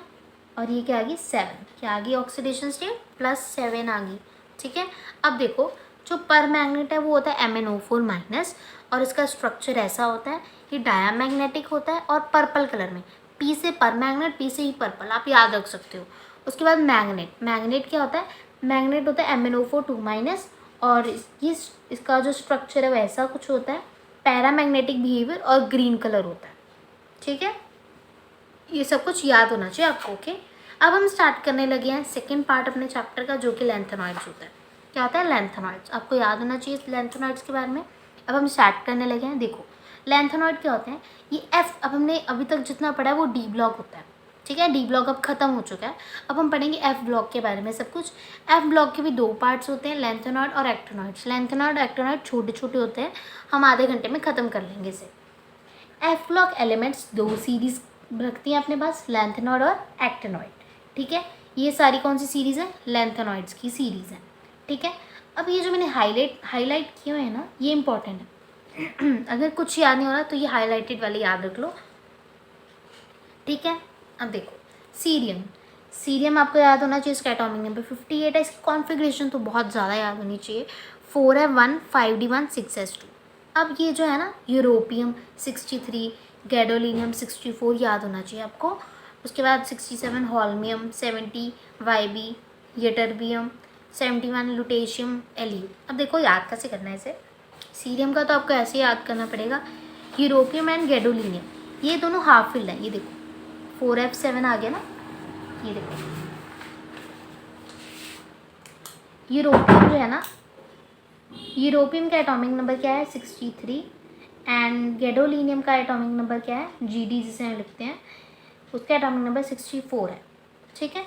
और ये क्या आ गई 7, क्या आ गई ऑक्सीडेशन स्टेट +7 आ गई, ठीक है। अब देखो जो पर मैग्नेट है वो होता है MnO4 माइनस और इसका स्ट्रक्चर ऐसा होता है, ये डायामैग्नेटिक होता है और पर्पल कलर में, P से पर मैग्नेट, P से ही पर्पल, आप याद रख सकते हो। उसके बाद मैग्नेट, मैग्नेट क्या होता है, मैग्नेट होता है MnO4 2 माइनस और इसका जो स्ट्रक्चर है वैसा कुछ होता है, पैरामैग्नेटिक बिहेवियर और ग्रीन कलर होता है, ठीक है। ये सब कुछ याद होना चाहिए आपको, ओके। अब हम स्टार्ट करने लगे हैं सेकेंड पार्ट अपने चैप्टर का, जो कि लैंथेनॉइड्स होता है। क्या होता है लैंथेनॉइड्स, आपको याद होना चाहिए लैंथेनॉइड्स के बारे में। अब हम स्टार्ट करने लगे हैं। देखो लैंथेनॉइड क्या होते हैं, ये F, अब हमने अभी तक जितना पढ़ा है वो D ब्लॉक होता है, ठीक है। D ब्लॉक अब खत्म हो चुका है, अब हम पढ़ेंगे F ब्लॉक के बारे में सब कुछ। F ब्लॉक के भी 2 पार्ट्स होते हैं, लैंथेनॉइड और एक्टिनॉइड्स। लैंथेनॉइड और एक्टिनॉइड छोटे छोटे होते हैं, हम आधे घंटे में ख़त्म कर लेंगे इसे। F ब्लॉक एलिमेंट्स 2 सीरीज रखती हैं अपने पास, लैंथेनॉइड और एक्टिनॉइड, ठीक है। ये सारी कौन सी सीरीज़ है, लैंथेनॉइड्स की सीरीज़ है, ठीक है। अब ये जो मैंने हाईलाइट किए हुए हैं ना, ये इंपॉर्टेंट है अगर कुछ याद नहीं हो रहा तो ये हाईलाइटेड वाले याद रख लो, ठीक है। अब देखो सीरियम आपको याद होना चाहिए, इसका एटॉमिक नंबर 58 है, इसकी कॉन्फ़िगरेशन तो बहुत ज़्यादा याद होनी चाहिए, 4f1 5d1 6s2। अब ये जो है ना यूरोपियम 63, गैडोलिनियम 64 याद होना चाहिए आपको। उसके बाद 67 हॉल्मियम, 70 वाईबी, यटरबियम, 71 लुटेशियम, एलियू। अब देखो याद कैसे करना है इसे, सीरियम का तो आपको ऐसे याद करना पड़ेगा, यूरोपियम एंड गैडोलिनियम ये दोनों हाफ फील्ड है। ये देखो 4f7 आ गया ना, ये देखो यूरोपियम जो है ना, यूरोपियम का एटॉमिक नंबर क्या है 63 एंड गैडोलिनियम का एटॉमिक नंबर क्या है GD जिसे हम लिखते हैं, उसका एटॉमिक नंबर 64 है, ठीक है।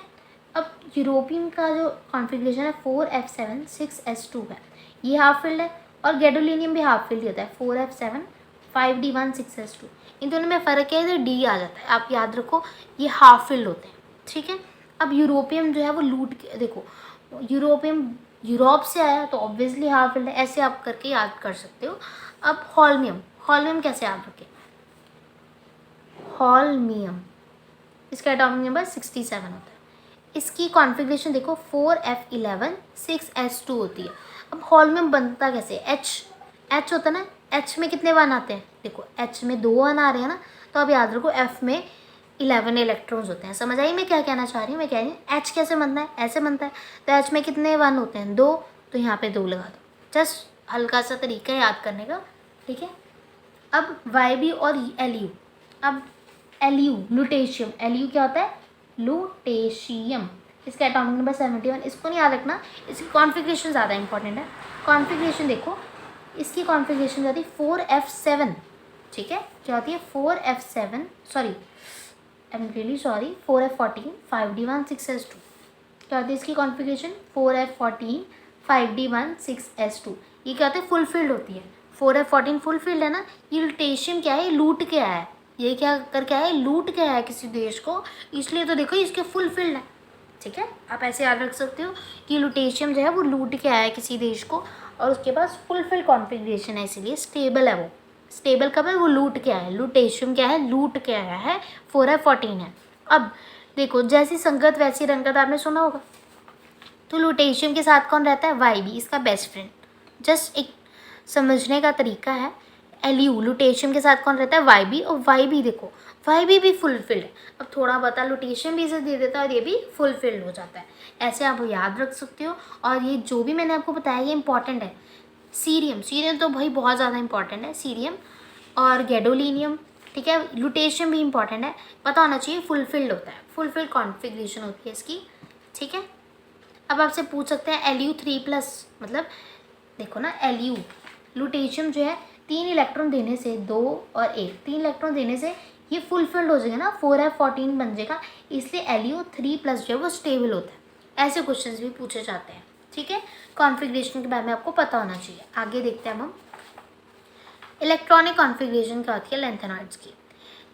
अब यूरोपियम का जो कॉन्फ़िगरेशन है 4f7 6s2 है, ये हाफ फील्ड है, और गैडोलिनियम भी हाफ फील्ड होता है 4f7 5d1 6s2। इन दोनों में फ़र्क है, इधर D आ जाता है, आप याद रखो ये हाफ फील्ड होते हैं, ठीक है। अब यूरोपियम जो है वो लूट के, देखो यूरोपियम यूरोप से आया तो ऑब्वियसली हाफ फील्ड है, ऐसे आप करके याद कर सकते हो। अब हॉल्मियम कैसे याद रखें, हॉल्मियम इसका एटॉमिक नंबर 67 होता है, इसकी कॉन्फ़िगरेशन देखो 4f11 6s2 होती है। अब हॉल्मियम बनता कैसे, H होता है ना, H में कितने वन आते हैं, देखो H में 2 वन आ रहे हैं ना, तो अब याद रखो F में 11 इलेक्ट्रॉन्स होते हैं। समझ आई मैं क्या कहना चाह रही हूँ, मैं कह रही हूँ H कैसे बनता है, ऐसे बनता है, तो H में कितने वन होते हैं 2, तो यहाँ पे 2 लगा दो, जस्ट हल्का सा तरीका है याद करने का, ठीक है। अब YB और LU, अब LU लुटेशियम, LU क्या होता है लुटेशियम, इसका एटॉमिक नंबर 71, इसको नहीं याद रखना, इसकी कॉन्फ़िगरेशन ज़्यादा इंपॉर्टेंट है। कॉन्फ़िगरेशन देखो, इसकी कॉन्फ़िगरेशन जाती है 4f7, ठीक है, क्या होती है 4f7 sorry I am really sorry 4f14 5d1 6s2, क्या होती है इसकी कॉन्फ़िगरेशन 4f14 5d1 6s2। ये क्या होता है फुल फील्ड होती है, 4f14 फुल फील्ड है ना, ये लुटेशियम क्या है लूट के आया है, ये क्या करके आया है लूट के आया है किसी देश को, इसलिए तो देखो इसके फुल फील्ड है, ठीक है। आप ऐसे याद रख सकते हो कि लुटेशियम जो है वो लूट के आया है किसी देश को और उसके पास फुल फील्ड कॉन्फ़िगरेशन है, इसीलिए स्टेबल है, वो स्टेबल कब है, वो लूट के आया है, लुटेशियम क्या है लूट के आया है, 4f14 है। अब देखो जैसी संगत वैसी रंगत, आपने सुना होगा, तो लुटेशियम के साथ कौन रहता है YB, इसका बेस्ट फ्रेंड, जस्ट एक समझने का तरीका है। LU लुटेशियम के साथ कौन रहता है YB, और YB देखो YB भी फुल फिल्ड है, अब थोड़ा बता लुटेशियम भी इसे दे देता है और ये भी फुल फिल्ड हो जाता है, ऐसे आप याद रख सकते हो। और ये जो भी मैंने आपको बताया ये इंपॉर्टेंट है। सीरियम तो भाई बहुत ज़्यादा इंपॉर्टेंट है, सीरियम और गैडोलिनियम, ठीक है। लुटेशियम भी इंपॉर्टेंट है, पता होना चाहिए, फुल फिल्ड होता है, फुल फिल्ड कॉन्फ़िगरेशन होती है इसकी, ठीक है। अब आपसे पूछ सकते हैं Lu3+, मतलब देखो ना LU लुटेशियम जो है 3 इलेक्ट्रॉन देने से 2 और 1, 3 इलेक्ट्रॉन देने से ये फुल फिल्ड हो जाएगा ना, 4f14 बन जाएगा, इसलिए Lu3+ जो है वो स्टेबल होता है। ऐसे क्वेश्चंस भी पूछे जाते हैं, ठीक है। कॉन्फ़िगरेशन के बारे में आपको पता होना चाहिए। आगे देखते हैं अब हम इलेक्ट्रॉनिक कॉन्फ़िगरेशन क्या होती है लैंथेनॉइड्स की?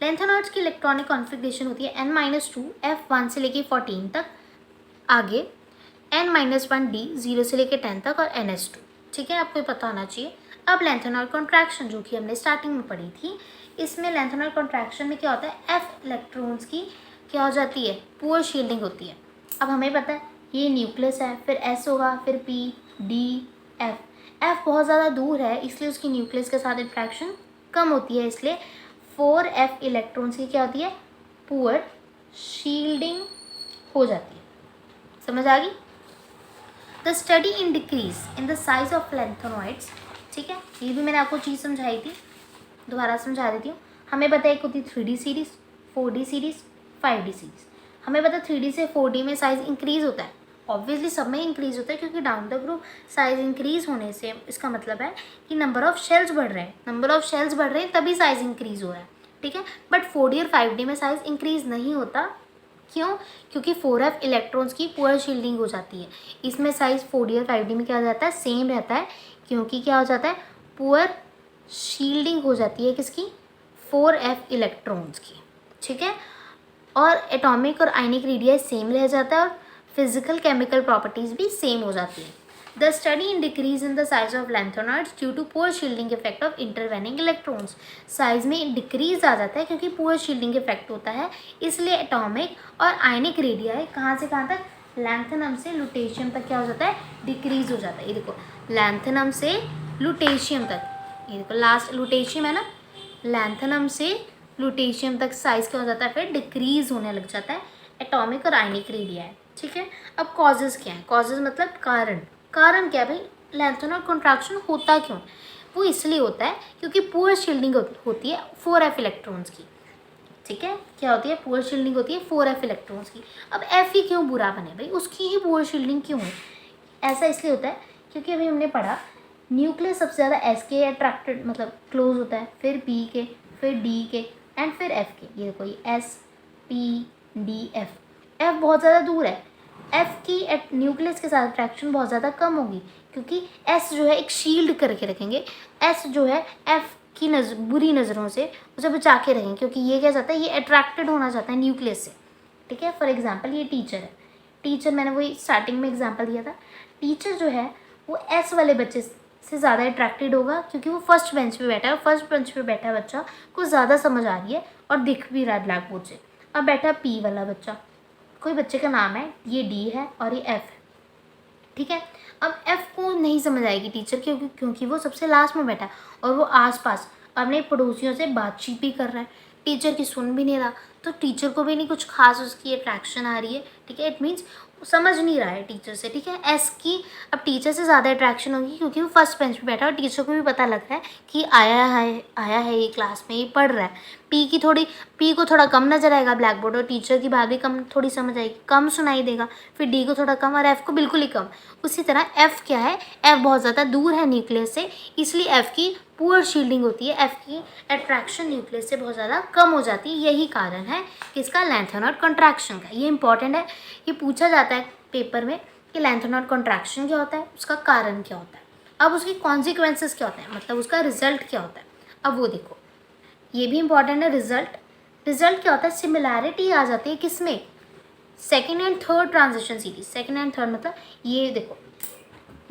लैंथेनॉइड्स की इलेक्ट्रॉनिक कॉन्फ़िगरेशन होती है n-2 F1 से लेके 14 तक, आगे n-1 D 0 से लेके 10 तक और ns2। ठीक है, आपको ये पता होना चाहिए। अब लैंथेनॉइड कॉन्ट्रैक्शन जो कि हमने स्टार्टिंग में पढ़ी थी, इसमें लैंथेनॉइड कॉन्ट्रैक्शन में क्या होता है, f इलेक्ट्रॉन्स की क्या हो जाती है, पुअर शील्डिंग होती है। अब हमें पता है ये न्यूक्लियस है, फिर s होगा, फिर p d f। f बहुत ज़्यादा दूर है इसलिए उसकी न्यूक्लियस के साथ इंट्रैक्शन कम होती है, इसलिए 4f इलेक्ट्रॉन्स की क्या होती है, पुअर शील्डिंग हो जाती है। समझ आ गई? The study in decrease in the size of lanthanoids. ठीक है, ये भी मैंने आपको चीज़ समझाई थी, दोबारा समझा देती हूँ। हमें पता है एक होती है 3D series, 4D series, 5D series. हमें पता है 3D से 4D में साइज़ इंक्रीज़ होता है, ऑब्वियसली सब में इंक्रीज़ होता है क्योंकि down the group size increase होने से इसका मतलब है कि नंबर ऑफ़ शेल्स बढ़ रहे हैं, नंबर ऑफ़ शेल्स बढ़ रहे हैं तभी साइज़ इंक्रीज़ हो रहा है। ठीक है, बट 4D और 5D में साइज़ इंक्रीज़ नहीं होता। क्यों? क्योंकि 4f इलेक्ट्रॉन्स की पुअर शील्डिंग हो जाती है। इसमें साइज़ 4D और 5D में क्या हो जाता है, सेम रहता है, क्योंकि क्या हो जाता है, पुअर शील्डिंग हो जाती है किसकी, 4f इलेक्ट्रॉन्स की। ठीक है, और एटॉमिक और आयनिक रेडियस सेम रह जाता है और फिजिकल केमिकल प्रॉपर्टीज़ भी सेम हो जाती है। The study in decrease in the size of lanthanoids due to poor shielding effect of intervening electrons. Size में डिक्रीज आ जाता है क्योंकि पुअर शील्डिंग इफेक्ट होता है, इसलिए एटॉमिक और आयनिक रेडियाई कहाँ से कहाँ तक, लैंथेनम से लुटेशियम तक क्या हो जाता है, डिक्रीज हो जाता है। ये देखो, लैंथेनम से लुटेशियम तक, ये देखो लास्ट लुटेशियम है ना, लैंथेनम से लुटेशियम तक साइज क्या हो जाता है, फिर डिक्रीज होने लग जाता है एटॉमिक और आयनिक रेडियाई। ठीक है, अब कॉजेज़ क्या है, कॉजेज़ मतलब कारण। कारण क्या है भाई, लैंथेनॉइड कॉन्ट्रैक्शन होता क्यों, वो इसलिए होता है क्योंकि पुअर शील्डिंग होती है 4f इलेक्ट्रॉन्स की। ठीक है, क्या होती है, पुअर शील्डिंग होती है 4f इलेक्ट्रॉन्स की। अब f ही क्यों बुरा बने भाई, उसकी ही पुअर शील्डिंग क्यों है? ऐसा इसलिए होता है क्योंकि अभी हमने पढ़ा न्यूक्लियस सबसे ज़्यादा s के अट्रैक्टेड मतलब क्लोज होता है, फिर p के, फिर d के एंड फिर f के। ये देखो, ये s p d f, f बहुत ज़्यादा दूर है, f की न्यूक्लियस के साथ अट्रैक्शन बहुत ज़्यादा कम होगी क्योंकि s जो है एक शील्ड करके रखेंगे, s जो है f की बुरी नज़रों से उसे बचा के रखेंगे क्योंकि ये क्या चाहता है, ये अट्रैक्टेड होना चाहता है न्यूक्लियस से। ठीक है, फॉर एग्जांपल ये टीचर है, टीचर मैंने वही स्टार्टिंग में एग्जांपल दिया था, टीचर जो है वो s वाले बच्चे से ज़्यादा अट्रैक्टेड होगा क्योंकि वो फर्स्ट बेंच पे बैठा है, फर्स्ट बेंच पे बैठा बच्चा को ज़्यादा समझ आ रही है और दिख भी रहा है ब्लैक बोर्ड से। अब बैठा p वाला बच्चा, कोई बच्चे का नाम है, ये D है और ये F है। ठीक है, अब F को नहीं समझ आएगी टीचर क्योंकि वो सबसे लास्ट में बैठा है और वो आसपास अपने पड़ोसियों से बातचीत भी कर रहा है, टीचर की सुन भी नहीं रहा, तो टीचर को भी नहीं कुछ खास उसकी अट्रैक्शन आ रही है। ठीक है, इट मीन्स समझ नहीं रहा है टीचर से। ठीक है, एस की अब टीचर से ज़्यादा अट्रैक्शन होगी क्योंकि वो फर्स्ट बेंच पे बैठा है और टीचर को भी पता लग रहा है कि आया है ये क्लास में, ये पढ़ रहा है। पी को थोड़ा कम नजर आएगा ब्लैक बोर्ड और टीचर की बात भी कम थोड़ी समझ आएगी, कम सुनाई देगा। फिर डी को थोड़ा कम और एफ़ को बिल्कुल ही कम। उसी तरह एफ़ क्या है, एफ़ बहुत ज़्यादा दूर है न्यूक्लियस से, इसलिए एफ़ की पुअर शील्डिंग होती है, एफ़ की अट्रैक्शन न्यूक्लियस से बहुत ज़्यादा कम हो जाती है। यही कारण है किसका, लैंथेनॉइड कॉन्ट्रैक्शन का। ये इंपॉर्टेंट है, ये पूछा जाता है पेपर में कि लैंथेनॉइड कॉन्ट्रैक्शन क्या होता है, उसका कारण क्या होता है, अब उसकी कॉन्सिक्वेंसेस क्या होता है, मतलब उसका रिजल्ट क्या होता है। अब वो देखो, ये भी इंपॉर्टेंट है। रिजल्ट क्या होता है, सिमिलैरिटी आ जाती है किसमें, second and third transition series. Second and third मतलब ये देखो,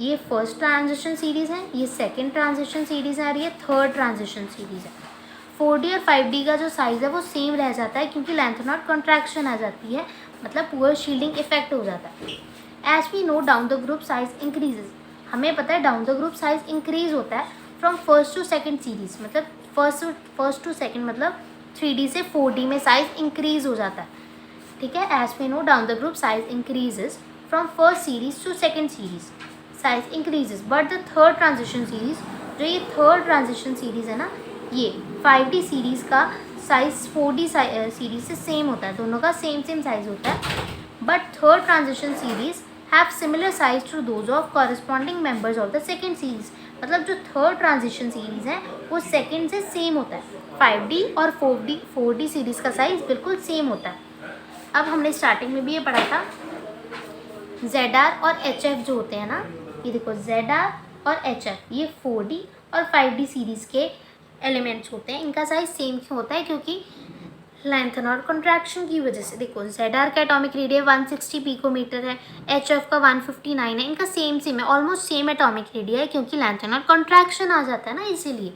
ये फर्स्ट ट्रांजिशन सीरीज़ है, ये सेकेंड ट्रांजिशन सीरीज़ है और ये थर्ड ट्रांजिशन सीरीज़ है। 4D और 5D का जो साइज़ है वो सेम रह जाता है क्योंकि लैंथेनॉइड कॉन्ट्रैक्शन आ जाती है, मतलब पुअर शील्डिंग इफेक्ट हो जाता है। As we know down the group size increases, हमें पता है down the group size increase होता है from first to second series, मतलब फर्स्ट टू सेकेंड मतलब 3D से 4D में साइज इंक्रीज हो जाता है। ठीक है, as we know down the group size increases from first series to second series, size increases. But the third transition series, जो ये थर्ड ट्रांजिशन सीरीज है ना, ये 5D सीरीज़ का साइज़ 4D सीरीज़ से सेम होता है, दोनों का सेम साइज़ होता है। But third transition series have similar size to those of corresponding members of the second series, मतलब जो थर्ड ट्रांजिशन सीरीज़ है वो सेकेंड से सेम होता है। 5D और 4D सीरीज़ का साइज़ बिल्कुल सेम होता है। अब हमने स्टार्टिंग में भी ये पढ़ा था, ZR और HF जो होते हैं ना, ये देखो ZR और HF, ये 4D और 5D सीरीज़ के एलिमेंट्स होते हैं इनका साइज सेम क्यों होता है, क्योंकि लेंथन और कॉन्ट्रैक्शन की वजह से। देखो ZR का एटॉमिक रेडियस 160 पिकोमीटर है, HF का 159 है, इनका सेम है, ऑलमोस्ट सेम एटॉमिक रेडियस है, क्योंकि लेंथन और कॉन्ट्रैक्शन आ जाता है ना, इसीलिए।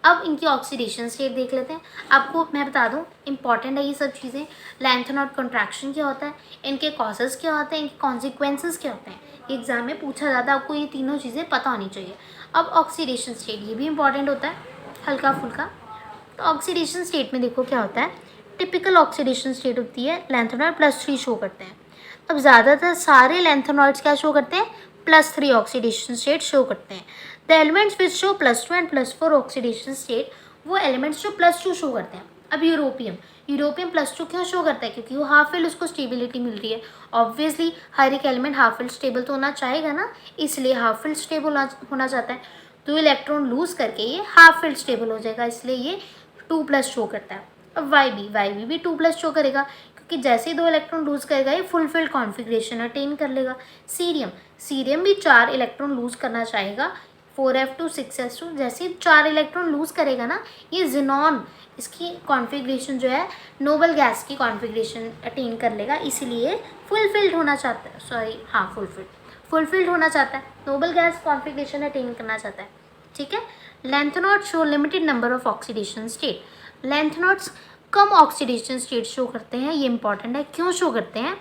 अब इनकी ऑक्सीडेशन स्टेट देख लेते हैं। आपको मैं बता दूं, इंपॉर्टेंट है ये सब चीज़ें। लेंथन और कॉन्ट्रैक्शन क्या होता है, इनके कॉजेज़ क्या होते हैं, इनके कॉन्सिक्वेंसेस क्या होते हैं, एग्जाम में पूछा जाता है, आपको ये तीनों चीज़ें पता होनी चाहिए। अब ऑक्सीडेशन स्टेट, ये भी इंपॉर्टेंट होता है हल्का फुल्का। तो ऑक्सीडेशन स्टेट में देखो क्या होता है, टिपिकल ऑक्सीडेशन स्टेट होती है, लैंथेनॉइड +3 शो करते हैं। अब ज़्यादातर सारे लैंथेनॉइड्स क्या शो करते हैं, +3 ऑक्सीडेशन स्टेट शो करते हैं। The elements which show +2 and +4 oxidation state, वो एलिमेंट्स जो +2 शो करते हैं। अब यूरोपियम +2 क्यों शो करता है, क्योंकि वो हाफ फिल्ड, उसको स्टेबिलिटी मिल रही है। ऑब्वियसली हर एक एलिमेंट हाफ फिल्ड स्टेबल तो होना चाहेगा ना, इसलिए हाफ फिल्ड स्टेबल होना चाहता है। तो इलेक्ट्रॉन लूज करके ये हाफ फिल्ड स्टेबल हो जाएगा, इसलिए ये 2+ शो करता है। अब YB भी 2+ शो करेगा, क्योंकि जैसे ही 2 इलेक्ट्रॉन लूज करेगा ये फुलफिल्ड कॉन्फिग्रेशन अटेन कर लेगा। सीरियम भी 4 इलेक्ट्रॉन लूज करना चाहेगा, 4f2 6s2, जैसे ही 4 इलेक्ट्रॉन लूज करेगा ना, ये जिनॉन, इसकी कॉन्फ़िगरेशन जो है नोबल गैस की कॉन्फ़िगरेशन अटेन कर लेगा, इसीलिए फुलफिल्ड होना चाहता है, फुलफिल्ड होना चाहता है, नोबल गैस कॉन्फ़िगरेशन अटेन करना चाहता है। ठीक है। Lanthanoid show limited number of oxidation state. Lanthanoids come oxidation state show करते हैं, ये इंपॉर्टेंट है। क्यों शो करते हैं,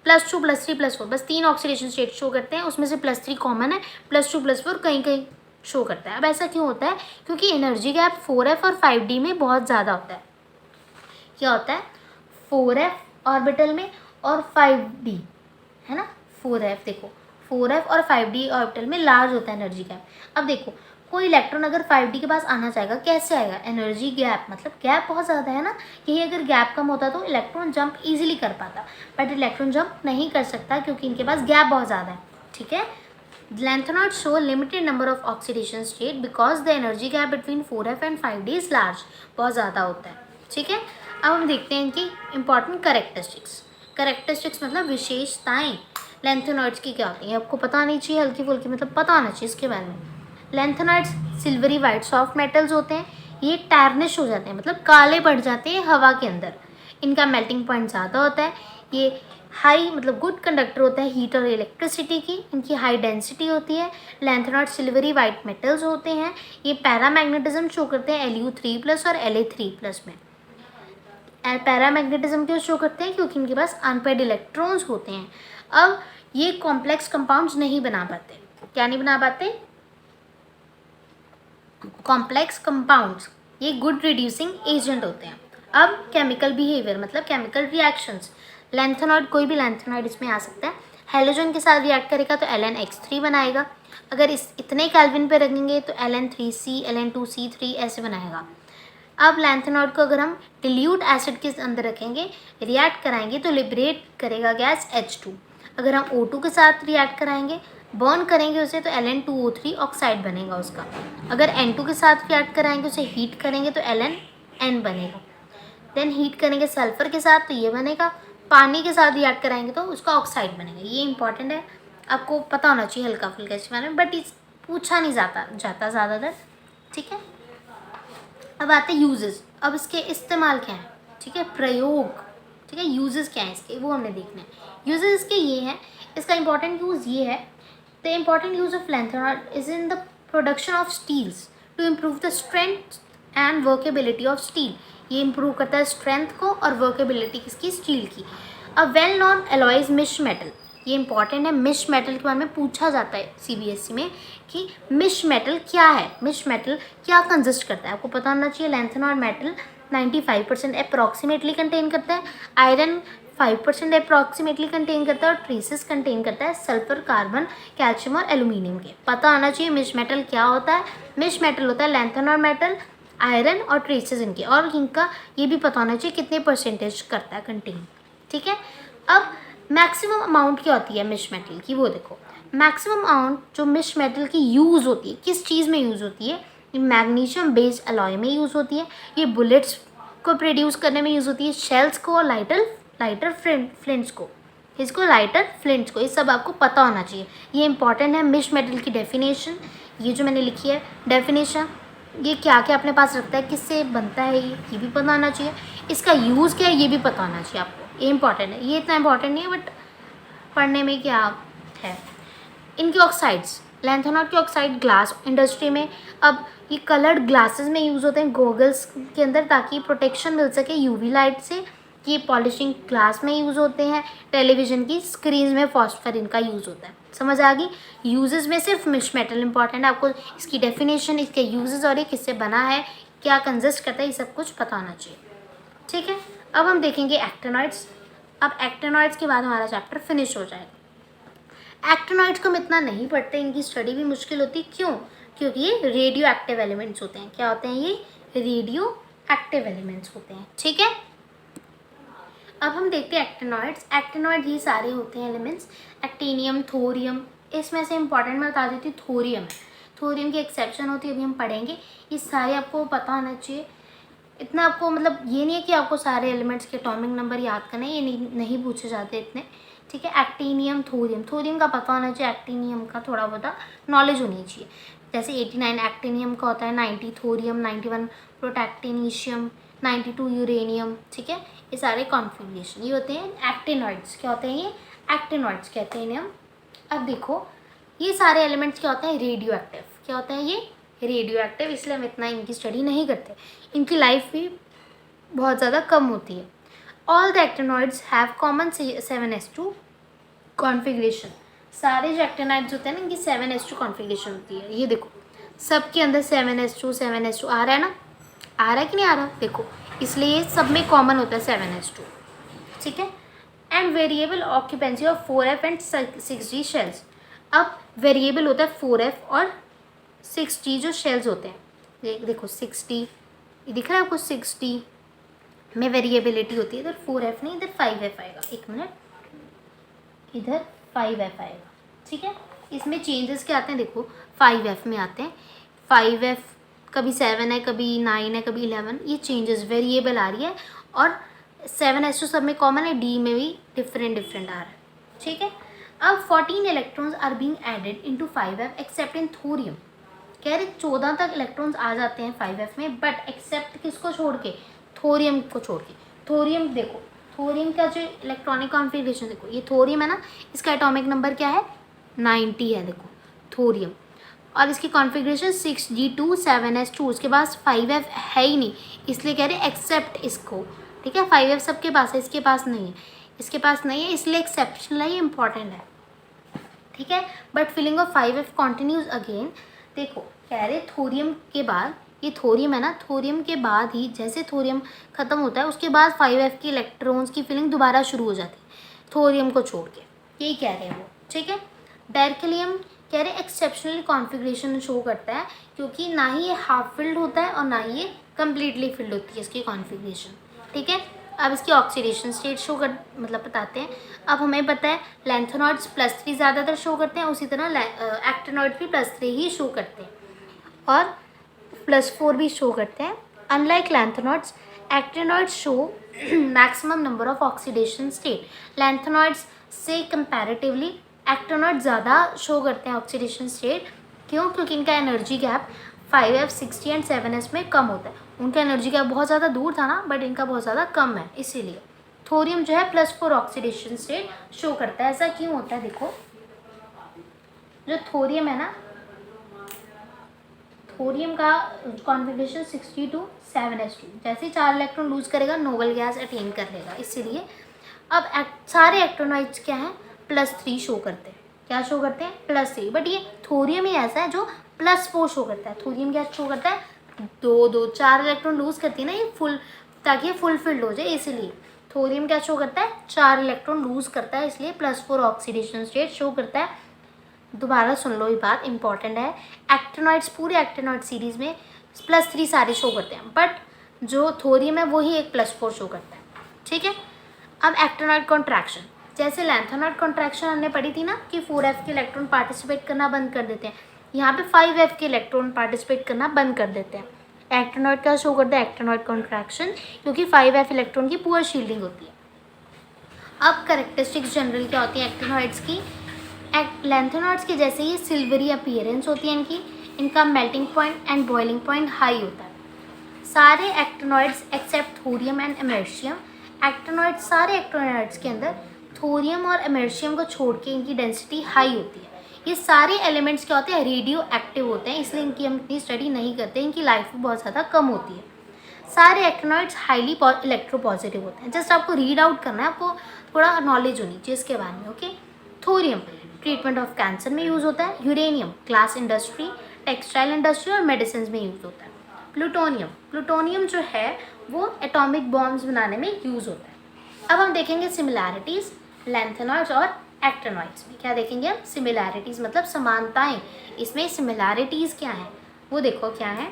+2 +3 +4 बस 3 ऑक्सीडेशन स्टेट शो करते हैं, उसमें से +3 कॉमन है, +2 +4 कहीं कहीं शो करता है। अब ऐसा क्यों होता है, क्योंकि एनर्जी गैप 4f और 5d में बहुत ज़्यादा होता है। क्या होता है, 4f ऑर्बिटल में और 5d, है ना, 4f देखो, 4f और 5d ऑर्बिटल में लार्ज होता है एनर्जी गैप। अब देखो कोई इलेक्ट्रॉन अगर 5d के पास आना चाहेगा, कैसे आएगा, एनर्जी गैप, मतलब गैप बहुत ज़्यादा है ना, यही अगर गैप कम होता तो इलेक्ट्रॉन जंप इजीली कर पाता, बट इलेक्ट्रॉन जंप नहीं कर सकता क्योंकि इनके पास गैप बहुत ज़्यादा है। ठीक है। Lanthanoids show limited number of oxidation state because the energy gap between 4f and 5d is large, बहुत ज़्यादा होता है। ठीक है। अब हम देखते हैं इनकी इंपॉर्टेंट करेक्टरिस्टिक्स मतलब विशेषताएं लैंथेनॉइड्स की क्या होती हैं, आपको पता नहीं चाहिए, हल्की फुल्की मतलब पता होना चाहिए इसके बारे में। Lanthanoids silvery white soft metals होते हैं, ये टार्निश हो जाते हैं, मतलब काले पड़ जाते हैं हवा के अंदर। इनका मेल्टिंग पॉइंट ज़्यादा होता है, ये हाई मतलब गुड कंडक्टर होता है हीट और इलेक्ट्रिसिटी की, इनकी हाई डेंसिटी होती है। लैंथेनॉइड सिल्वरी वाइट मेटल्स होते हैं, ये पैरामैग्नेटिज्म शो करते हैं Lu3+ और La3+ में। पैरामैग्नेटिज्म क्यों शो करते हैं, क्योंकि इनके पास अनपेड इलेक्ट्रॉन्स होते हैं। अब ये कॉम्प्लेक्स कंपाउंड्स नहीं बना पाते, क्या नहीं बना पाते, कॉम्प्लेक्स कंपाउंड्स, ये गुड रिड्यूसिंग एजेंट होते हैं। अब केमिकल बिहेवियर मतलब केमिकल रिएक्शंस, लैंथेनॉइड कोई भी लैंथेनॉइड इसमें आ सकता है, हेलोजन के साथ रिएक्ट करेगा तो LnX3 बनाएगा, अगर इतने केल्विन पे रखेंगे तो Ln3C Ln2C3 ऐसे बनाएगा। अब लैंथेनॉइड को अगर हम डिल्यूट एसिड के अंदर रखेंगे, रिएक्ट कराएंगे तो लिबरेट करेगा गैस H2। अगर हम O2 के साथ रिएक्ट कराएंगे, बर्न करेंगे उसे तो Ln2O3 ऑक्साइड बनेगा उसका। अगर N2 के साथ रिएक्ट कराएंगे, उसे हीट करेंगे तो Ln बनेगा। देन हीट करेंगे सल्फर के साथ तो ये बनेगा, पानी के साथ रिएक्ट कराएंगे तो उसका ऑक्साइड बनेगा। ये इंपॉर्टेंट है, आपको पता होना चाहिए हल्का फुल्का इसके बारे में, बट इस पूछा नहीं जाता ज़्यादातर। ठीक है। अब आते हैं यूजेस, अब इसके इस्तेमाल क्या है, ठीक है, प्रयोग, ठीक है, यूजेस क्या है इसके वो हमने देखना है। यूजेस इसके ये हैं, इसका इंपॉर्टेंट यूज़ ये है, the important use of lanthanoid is in the production of steels to improve the strength and workability of steel. ये इम्प्रूव करता है स्ट्रेंथ को और वर्केबिलिटी किसकी, स्टील की। A well known alloys misch metal, ये इंपॉर्टेंट है, मिश मेटल के बारे में पूछा जाता है CBSE में कि मिश मेटल क्या है, मिश मेटल क्या कंसिस्ट करता है, आपको पता होना चाहिए। लैंथेनॉइड मेटल 95% अप्रॉक्सीमेटली कंटेन करता है, आयरन 5% अप्रॉक्सीमेटली कंटेन करता है और ट्रेसेस कंटेन करता है सल्फर, कार्बन, कैल्शियम और एल्यूमिनियम के। पता होना चाहिए मिश मेटल क्या होता है, मिश मेटल होता है लैंथेनॉइड मेटल, आयरन और ट्रेसेस इनके, और इनका ये भी पता होना चाहिए कितने परसेंटेज करता है कंटेन। ठीक है। अब मैक्सिमम अमाउंट क्या होती है मिश मेटल की, वो देखो। मैक्सिमम अमाउंट जो मिश मेटल की यूज़ होती है, किस चीज़ में यूज़ होती है, ये मैग्नीशियम बेस्ड अलॉय में यूज़ होती है, ये बुलेट्स को प्रोड्यूस करने में यूज़ होती है, शेल्स को और लाइटर फ्लिंट्स को, इसको लाइटर फ्लिंट्स को, ये सब आपको पता होना चाहिए। ये इंपॉर्टेंट है। मिश मेटल की डेफिनेशन, ये जो मैंने लिखी है डेफिनेशन, ये क्या क्या अपने पास रखता है, किससे बनता है, ये भी पता होना चाहिए। इसका यूज़ क्या है ये भी पता होना चाहिए आपको, ये इंपॉर्टेंट है। ये इतना इंपॉर्टेंट नहीं है बट पढ़ने में क्या है। इनके ऑक्साइड्स, लैंथेनॉइड के ऑक्साइड ग्लास इंडस्ट्री में, अब ये कलर्ड ग्लासेस में यूज़ होते हैं गॉगल्स के अंदर, ताकि प्रोटेक्शन मिल सके यूवी लाइट से। ये पॉलिशिंग ग्लास में यूज़ होते हैं। टेलीविज़न की स्क्रीन में फॉस्फरिन का यूज़ होता है। समझ आ गई। यूजेस में सिर्फ मिश मेटल इंपॉर्टेंट है, आपको इसकी डेफिनेशन, इसके यूजेस और ये किससे बना है, क्या कंसिस्ट करता है, ये सब कुछ पता होना चाहिए। ठीक है, अब हम देखेंगे एक्टिनॉइड्स। अब एक्टिनॉइड्स के बाद हमारा चैप्टर फिनिश हो जाएगा। एक्टिनॉइड्स को हम इतना नहीं पढ़ते, इनकी स्टडी भी मुश्किल होती है। क्यों? क्योंकि ये रेडियो एक्टिव एलिमेंट्स होते हैं। क्या होते हैं ये? रेडियो एक्टिव एलिमेंट्स होते हैं। ठीक है, अब हम देखते हैं एक्टिनॉइड्स। एक्टिनॉइड ये सारे होते हैं एलिमेंट्स, एक्टिनियम, थोरियम। इसमें से इंपॉर्टेंट मैं बता देती हूँ, थोरियम है। थोरियम की एक्सेप्शन होती है, अभी हम पढ़ेंगे। ये सारे आपको पता होना चाहिए। इतना आपको मतलब ये नहीं है कि आपको सारे एलिमेंट्स के एटॉमिक नंबर याद करने, ये नहीं पूछे जाते इतने। ठीक है, एक्टिनियम, थोरियम, थोरियम का पता होना चाहिए, एक्टिनियम का थोड़ा बहुत नॉलेज होनी चाहिए। जैसे 89 एक्टिनियम का होता है, 90 थोरियम, 91 प्रोटैक्टिनीशियम, 92 यूरेनियम। ठीक है, ये सारे कॉन्फिगरेशन ये होते हैं एक्टिनॉइड्स। क्या होते हैं ये? एक्टिनॉइड्स कहते हैं इन्हें हम। अब देखो, ये सारे एलिमेंट्स क्या होते हैं? Radio active. क्या होता है ये? Radio active. इसलिए हम इतना इनकी स्टडी नहीं करते, इनकी लाइफ भी बहुत ज़्यादा कम होती है। All the actinoids have common 7s2 configuration. सारे जो एक्टिनॉइड्स होते हैं ना, इनकी 7s2 कॉन्फिगरेशन होती है। ये देखो, सबके अंदर 7s2 आ रहा है ना, आ रहा है कि नहीं आ रहा? देखो, इसलिए सब में कॉमन होता है 7s2। ठीक है, and variable occupancy of 4f and 6d shells. अब वेरिएबल होता है 4f और 6d जो शेल्स होते हैं। देखो 6d, ये दिख रहा है आपको? 6d में वेरिएबिलिटी होती है। इधर 4f नहीं, इधर 5f आएगा। एक मिनट, इधर 5f आएगा। ठीक है, इसमें चेंजेस क्या आते हैं? देखो 5f में आते हैं, 5f कभी 7 है, कभी 9 है, कभी 11। ये चेंजेस वेरिएबल आ रही है। और 7s2 सब में कॉमन है, डी में भी डिफरेंट आ रहा है। ठीक है, अब 14 electrons are being added into 5f except in thorium. कह रहे 14 तक इलेक्ट्रॉन्स आ जाते हैं 5f में, बट एक्सेप्ट किसको छोड़ के? थोरियम को छोड़ के। थोरियम देखो, थोरियम का जो इलेक्ट्रॉनिक कॉन्फिगरेशन देखो, ये थोरियम है ना, इसका एटॉमिक नंबर क्या है? 90 है। देखो थोरियम, और इसकी कॉन्फ़िगरेशन 6d2 7s2। उसके पास 5f है ही नहीं, इसलिए कह रहे एक्सेप्ट इसको। ठीक है, 5f सबके पास है, इसके पास नहीं है, इसके पास नहीं है, इसलिए एक्सेप्शनल है, ये इंपॉर्टेंट है। ठीक है, but filling of 5f continues again. देखो कह रहे थोरियम के बाद, ये थोरियम है ना, थोरियम के बाद ही जैसे थोरियम ख़त्म होता है उसके बाद 5f की इलेक्ट्रॉन्स की फिलिंग दोबारा शुरू हो जाती है थोरियम को छोड़ के, यही कह रहे हैं वो। ठीक है, डायर्केलियम कह रहे एक्सेप्शनल कॉन्फ़िगरेशन शो करता है, क्योंकि ना ही ये हाफ फिल्ड होता है और ना ही ये कम्प्लीटली फिल्ड होती है इसकी कॉन्फ़िगरेशन। ठीक है, अब इसकी ऑक्सीडेशन स्टेट शो कर मतलब बताते हैं। अब हमें पता है लैंथेनॉइड्स +3 ज़्यादातर शो करते हैं, उसी तरह एक्टिनॉइड्स भी +3 ही शो करते हैं और +4 भी शो करते हैं। Unlike lanthanoids, actinoids show maximum number of oxidation state. Lanthanoids से कंपैरेटिवली एक्टिनॉइड ज़्यादा शो करते हैं ऑक्सीडेशन स्टेट। क्यों? क्योंकि इनका energy gap 5f 60 and 7s में कम होता है। उनका एनर्जी गैप बहुत ज़्यादा दूर था ना, बट इनका बहुत ज़्यादा कम है, इसीलिए थोरियम जो है +4 ऑक्सीडेशन स्टेट शो करता है। ऐसा क्यों होता है? देखो, जो थोरियम है ना, थोरियम का कॉन्फ़िगरेशन 62 7s2, जैसे ही 4 इलेक्ट्रॉन लूज करेगा नोबल गैस अटेन कर लेगा, इसीलिए। अब सारे एक्टिनॉइड्स क्या हैं? +3 शो करते हैं। क्या शो करते हैं? +3। बट ये थोरियम ही ऐसा है जो +4 शो करता है। थोरियम क्या शो करता है? 4 इलेक्ट्रॉन लूज करती है ना ये फुल, ताकि ये फुल फिल्ड हो जाए, इसीलिए। थोरियम क्या शो करता है? 4 इलेक्ट्रॉन लूज करता है, इसलिए +4 ऑक्सीडेशन स्टेट शो करता है। दोबारा सुन लो, ये बात इंपॉर्टेंट है। एक्टिनॉइड्स पूरे एक्टिनॉइड सीरीज़ में +3 सारे शो करते हैं, बट जो थोरियम है वही एक +4 शो करता है। ठीक है, अब एक्टिनॉइड कॉन्ट्रैक्शन, जैसे लैंथेनॉइड कॉन्ट्रैक्शन हमने पढ़ी थी ना कि 4f के इलेक्ट्रॉन पार्टिसिपेट करना बंद कर देते हैं, यहाँ पे 5f के इलेक्ट्रॉन पार्टिसिपेट करना बंद कर देते हैं। एक्टिनॉइड का शो करता है एक्टिनॉइड कॉन्ट्रैक्शन, क्योंकि 5f इलेक्ट्रॉन की पुअर शील्डिंग होती है। अब कैरेक्टरिस्टिक्स जनरल क्या होती है एक्टिनॉइड्स की? लैंथेनॉइड्स के जैसे ही सिल्वरी अपीयरेंस होती है इनकी, इनका melting point and boiling point high होता है। सारे actinoids except thorium and americium, actinoids सारे एक्टिनॉइड्स के अंदर थोरियम और एमर्शियम को छोड़ के इनकी डेंसिटी हाई होती है। ये सारे एलिमेंट्स क्या होते हैं, रेडियो एक्टिव होते हैं, इसलिए इनकी हम इतनी स्टडी नहीं करते, इनकी लाइफ भी बहुत ज़्यादा कम होती है। सारे एक्टिनॉइड्स हाईली इलेक्ट्रोपॉजिटिव होते हैं। जस्ट आपको रीड आउट करना है, आपको थोड़ा नॉलेज होनी चाहिए इसके बारे में। Okay, thorium treatment of cancer में यूज़ होता है। Uranium glass industry, textile industry और मेडिसिन में यूज़ होता है। प्लूटोनियम, प्लूटोनियम जो है वो एटॉमिक बॉम्ब्स बनाने में यूज़ होता है। अब हम देखेंगे सिमिलैरिटीज़ लैंथेनॉइड्स और एक्टिनॉइड्स में। क्या देखेंगे हम, सिमिलैरिटीज़ मतलब समानताएं, इसमें सिमिलैरिटीज़ क्या हैं वो देखो क्या है।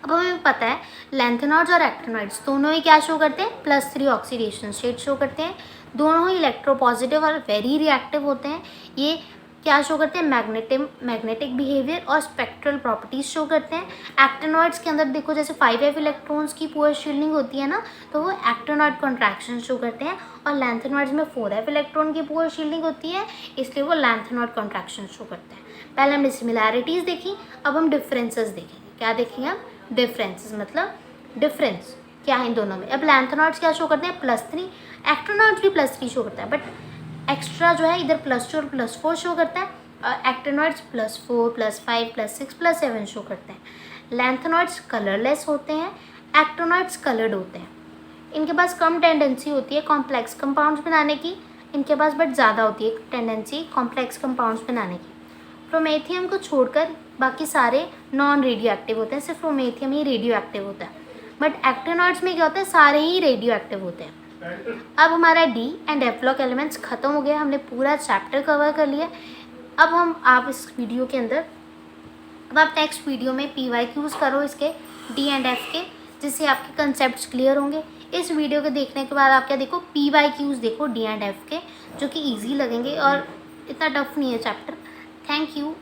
अब हमें पता है लैंथेनॉइड्स और एक्टिनॉइड्स दोनों ही क्या शो करते हैं, +3 ऑक्सीडेशन स्टेट शो करते हैं। दोनों ही इलेक्ट्रोपॉजिटिव और वेरी रिएक्टिव होते हैं। ये क्या शो करते हैं, मैग्नेटिक बिहेवियर और स्पेक्ट्रल प्रॉपर्टीज शो करते हैं। एक्टिनॉइड्स के अंदर देखो जैसे 5f इलेक्ट्रॉन्स की पुअर शील्डिंग होती है ना, तो वो एक्टिनॉइड कॉन्ट्रैक्शन शो करते हैं। और लैंथेनॉइड्स में 4f इलेक्ट्रॉन की पुअर शील्डिंग होती है, इसलिए वो लैंथेनॉइड कॉन्ट्रैक्शन शो करते हैं। पहले हमने सिमिलैरिटीज़ देखी, अब हम डिफरेंसेस देखेंगे। क्या देखेंगे हम, डिफरेंसेस मतलब डिफरेंस क्या है इन दोनों में। अब लैंथेनॉइड्स क्या शो करते हैं, +3, एक्टिनॉइड्स भी +3 शो करता है, बट एक्स्ट्रा जो है इधर +2 और +4 शो करता है, और एक्टिनॉइड्स +4, +5, +6, +7 शो करते हैं। लैंथेनॉइड्स कलरलेस होते हैं, एक्टिनॉइड्स कलर्ड होते हैं। इनके पास कम टेंडेंसी होती है कॉम्प्लेक्स कंपाउंड्स बनाने की, इनके पास बट ज़्यादा होती है टेंडेंसी कॉम्प्लेक्स कंपाउंड्स बनाने की। प्रोमेथियम को छोड़कर बाकी सारे नॉन रेडियो एक्टिव होते हैं, सिर्फ प्रोमेथियम ही रेडियो एक्टिव होता है, बट एक्टिनॉइड्स में क्या होता है, सारे ही रेडियो एक्टिव होते हैं। अब हमारा D and F block elements ख़त्म हो गया, हमने पूरा चैप्टर कवर कर लिया। अब आप इस वीडियो के अंदर, अब आप नेक्स्ट वीडियो में PYQs करो इसके डी एंड एफ के, जिससे आपके कंसेप्ट क्लियर होंगे। इस वीडियो के देखने के बाद आप क्या देखो, PYQs देखो डी एंड एफ के, जो कि ईजी लगेंगे और इतना टफ नहीं है चैप्टर। Thank you.